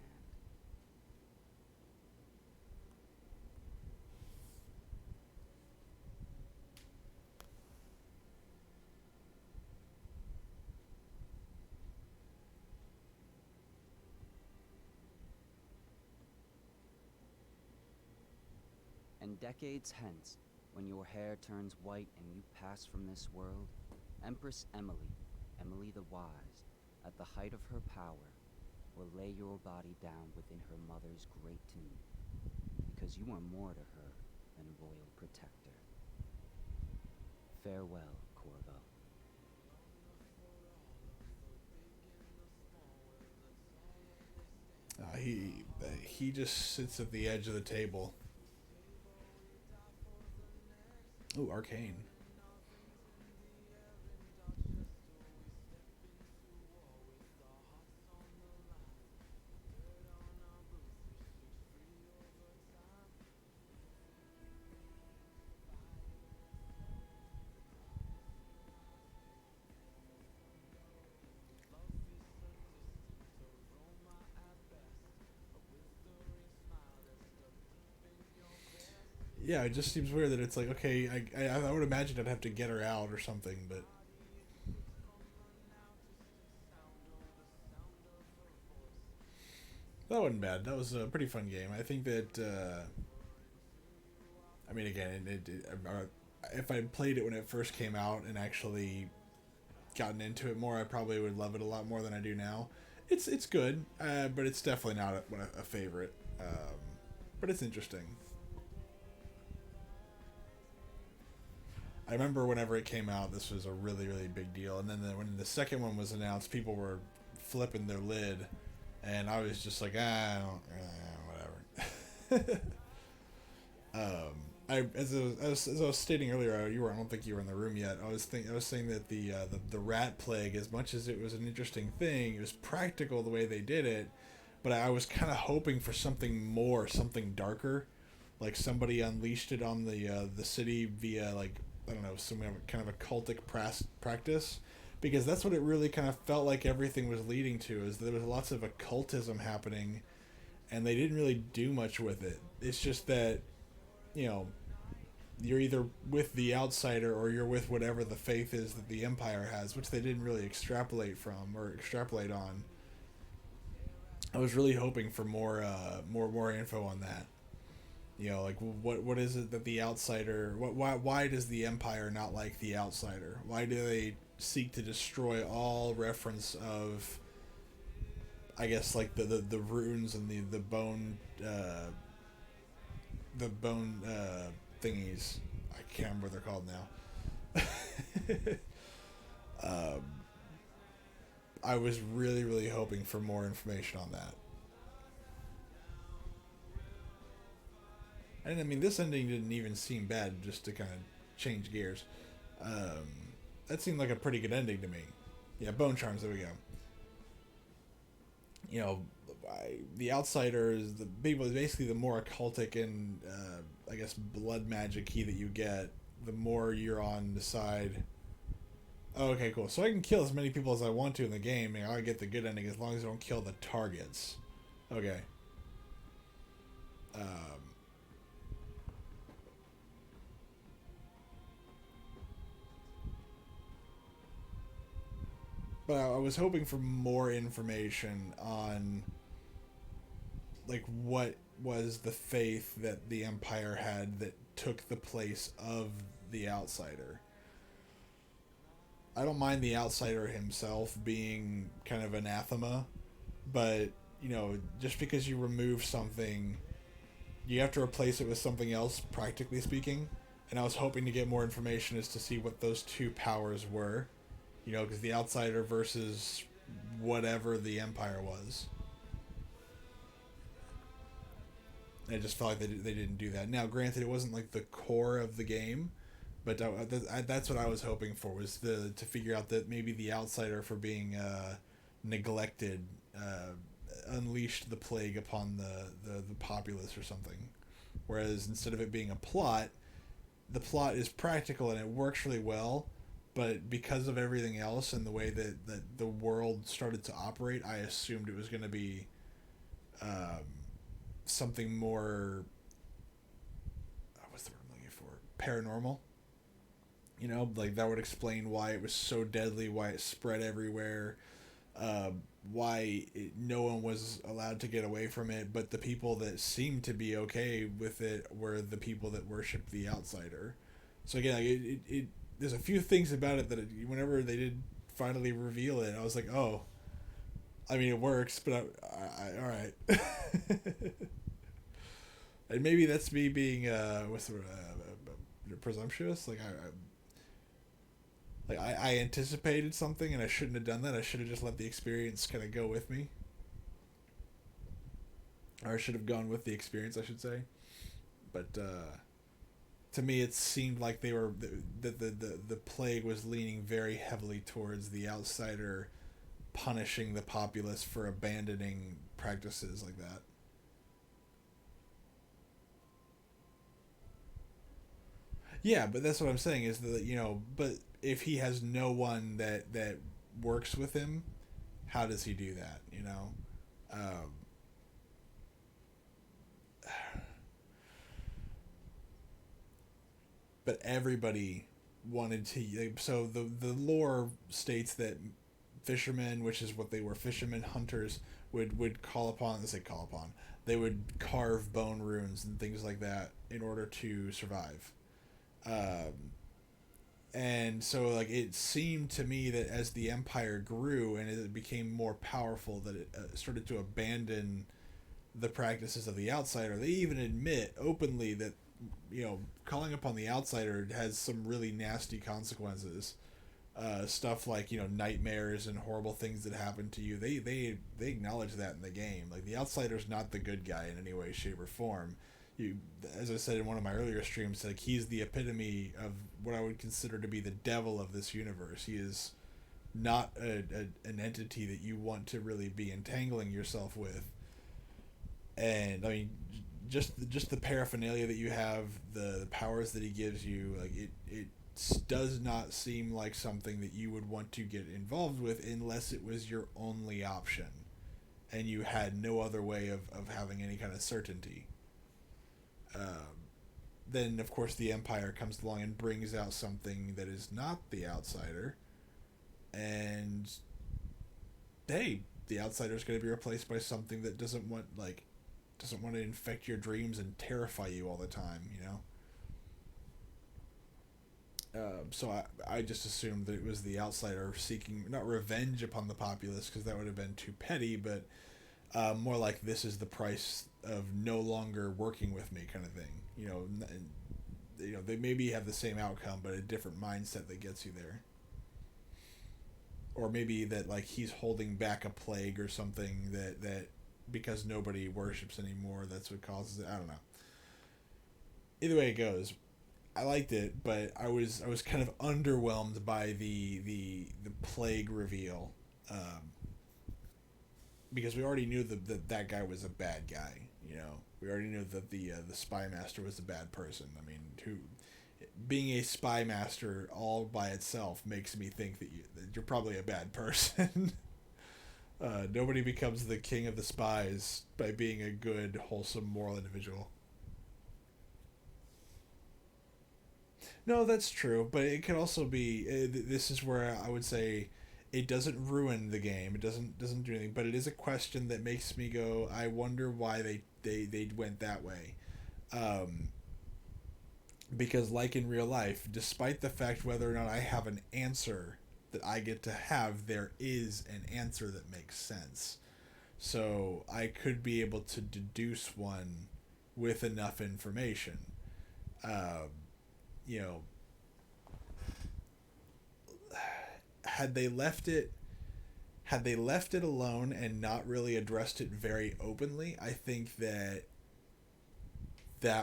And decades hence, when your hair turns white and you pass from this world, Empress Emily, Emily the Wise, at the height of her power, will lay your body down within her mother's great tomb, because you are more to her than royal protector. Farewell, Corvo. He just sits at the edge of the table. Ooh, arcane. Yeah, it just seems weird that it's like, okay, I would imagine I'd have to get her out or something, but... That wasn't bad. That was a pretty fun game. I think that, I mean, again, if I played it when it first came out and actually gotten into it more, I probably would love it a lot more than I do now. It's good, but it's definitely not a favorite. But it's interesting. I remember whenever it came out, this was a really, really big deal. And then when the second one was announced, people were flipping their lid, and I was just like, I don't, whatever. As I was stating earlier, I don't think you were in the room yet. I was saying that the rat plague, as much as it was an interesting thing, it was practical the way they did it, but I was kind of hoping for something more, something darker, like somebody unleashed it on the city via, like, I don't know, some kind of occultic practice, because that's what it really kind of felt like everything was leading to, is there was lots of occultism happening, and they didn't really do much with it. It's just that, you know, you're either with the outsider or you're with whatever the faith is that the Empire has, which they didn't really extrapolate on. I was really hoping for more info on that. You know, like, what is it that the outsider... Why does the Empire not like the outsider? Why do they seek to destroy all reference of, I guess, like, the runes and the bone... thingies. I can't remember what they're called now. I was really, really hoping for more information on that. And I mean, this ending didn't even seem bad, just to kind of change gears. That seemed like a pretty good ending to me. Yeah, bone charms, there we go. You know, the outsiders, the people, basically the more occultic and, I guess, blood magic key that you get, the more you're on the side. Oh, okay, cool. So I can kill as many people as I want to in the game, and I get the good ending as long as I don't kill the targets. Okay. But I was hoping for more information on, like, what was the faith that the Empire had that took the place of the outsider. I don't mind the outsider himself being kind of anathema, but, you know, just because you remove something, you have to replace it with something else, practically speaking. And I was hoping to get more information as to see what those two powers were. You know, because the outsider versus whatever the Empire was. I just felt like they didn't do that. Now, granted, it wasn't like the core of the game, but that's what I was hoping for, was to figure out that maybe the outsider, for being neglected, unleashed the plague upon the populace or something. Whereas instead of it being a plot, the plot is practical and it works really well. But because of everything else and the way that the world started to operate, I assumed it was going to be something more... What's the word I'm looking for? Paranormal. You know, like, that would explain why it was so deadly, why it spread everywhere, why no one was allowed to get away from it, but the people that seemed to be okay with it were the people that worshipped the outsider. So again, like, there's a few things about it that whenever they did finally reveal it, I was like, oh, I mean, it works, but I all right. And maybe that's me being what's the word, presumptuous. Like I anticipated something and I shouldn't have done that. I should have just let the experience kind of go with me, or I should have gone with the experience, I should say. But to me, it seemed like they were the plague was leaning very heavily towards the outsider punishing the populace for abandoning practices like that. Yeah, but that's what I'm saying, is that, you know, but if he has no one that works with him, how does he do that, you know? But everybody wanted to... So the lore states that fishermen, which is what they were, fishermen, hunters, would call upon... Let's say call upon. They would carve bone runes and things like that in order to survive. And so, like, it seemed to me that as the Empire grew and it became more powerful, that it started to abandon the practices of the outsider. They even admit openly that calling upon the outsider has some really nasty consequences. Stuff like nightmares and horrible things that happen to you. They acknowledge that in the game. Like, the outsider's not the good guy in any way, shape, or form. As I said in one of my earlier streams, like, he's the epitome of what I would consider to be the devil of this universe. He is not an entity that you want to really be entangling yourself with. And I mean, just the paraphernalia that you have, the powers that he gives you, like, it does not seem like something that you would want to get involved with unless it was your only option and you had no other way of having any kind of certainty. Then, of course, the Empire comes along and brings out something that is not the outsider. And, hey, the outsider is going to be replaced by something that doesn't want to infect your dreams and terrify you all the time, So I just assumed that it was the outsider seeking, not revenge upon the populace, because that would have been too petty, but more like, this is the price of no longer working with me, kind of thing. They maybe have the same outcome, but a different mindset that gets you there. Or maybe that, like, he's holding back a plague or something that because nobody worships anymore, that's what causes it. I don't know. Either way it goes, I liked it, but I was kind of underwhelmed by the plague reveal, because we already knew that guy was a bad guy. We already knew that the spy master was a bad person. I mean, being a spy master all by itself makes me think that you're probably a bad person. Nobody becomes the king of the spies by being a good, wholesome, moral individual. No, that's true, but it could also be. This is where I would say it doesn't ruin the game. It doesn't do anything, but it is a question that makes me go, I wonder why they went that way. Because, like in real life, despite the fact whether or not I have an answer that I get to have, there is an answer that makes sense. So I could be able to deduce one with enough information. Had they left it alone and not really addressed it very openly, I think that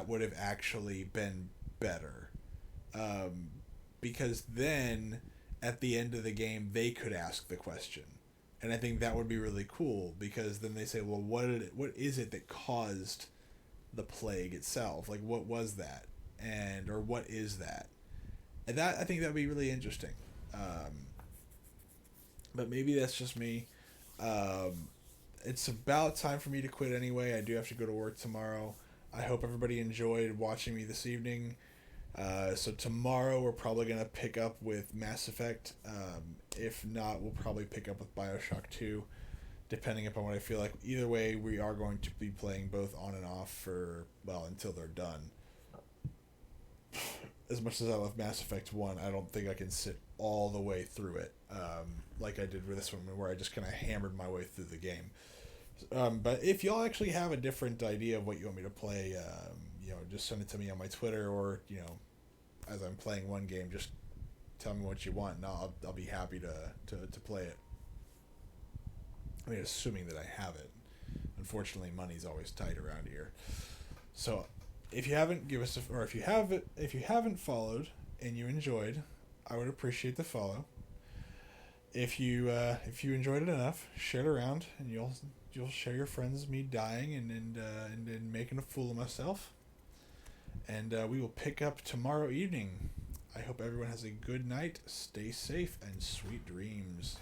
would have actually been better. Because then at the end of the game they could ask the question. And I think that would be really cool, because then they say, well, what is it that caused the plague itself? Like, what was that? Or what is that? And that, I think that would be really interesting. But maybe that's just me. It's about time for me to quit anyway. I do have to go to work tomorrow. I hope everybody enjoyed watching me this evening. So tomorrow we're probably going to pick up with Mass Effect. If not, we'll probably pick up with Bioshock 2, depending upon what I feel like. Either way, we are going to be playing both on and off until they're done. As much as I love Mass Effect 1, I don't think I can sit all the way through it, like I did with this one, where I just kind of hammered my way through the game. But if y'all actually have a different idea of what you want me to play, just send it to me on my Twitter, or, as I'm playing one game, just tell me what you want, and I'll be happy to play it. I mean, assuming that I have it. Unfortunately, money's always tight around here. So, if you haven't if you haven't followed and you enjoyed, I would appreciate the follow. If you enjoyed it enough, share it around, and you'll share your friends me dying and making a fool of myself. And we will pick up tomorrow evening. I hope everyone has a good night. Stay safe and sweet dreams.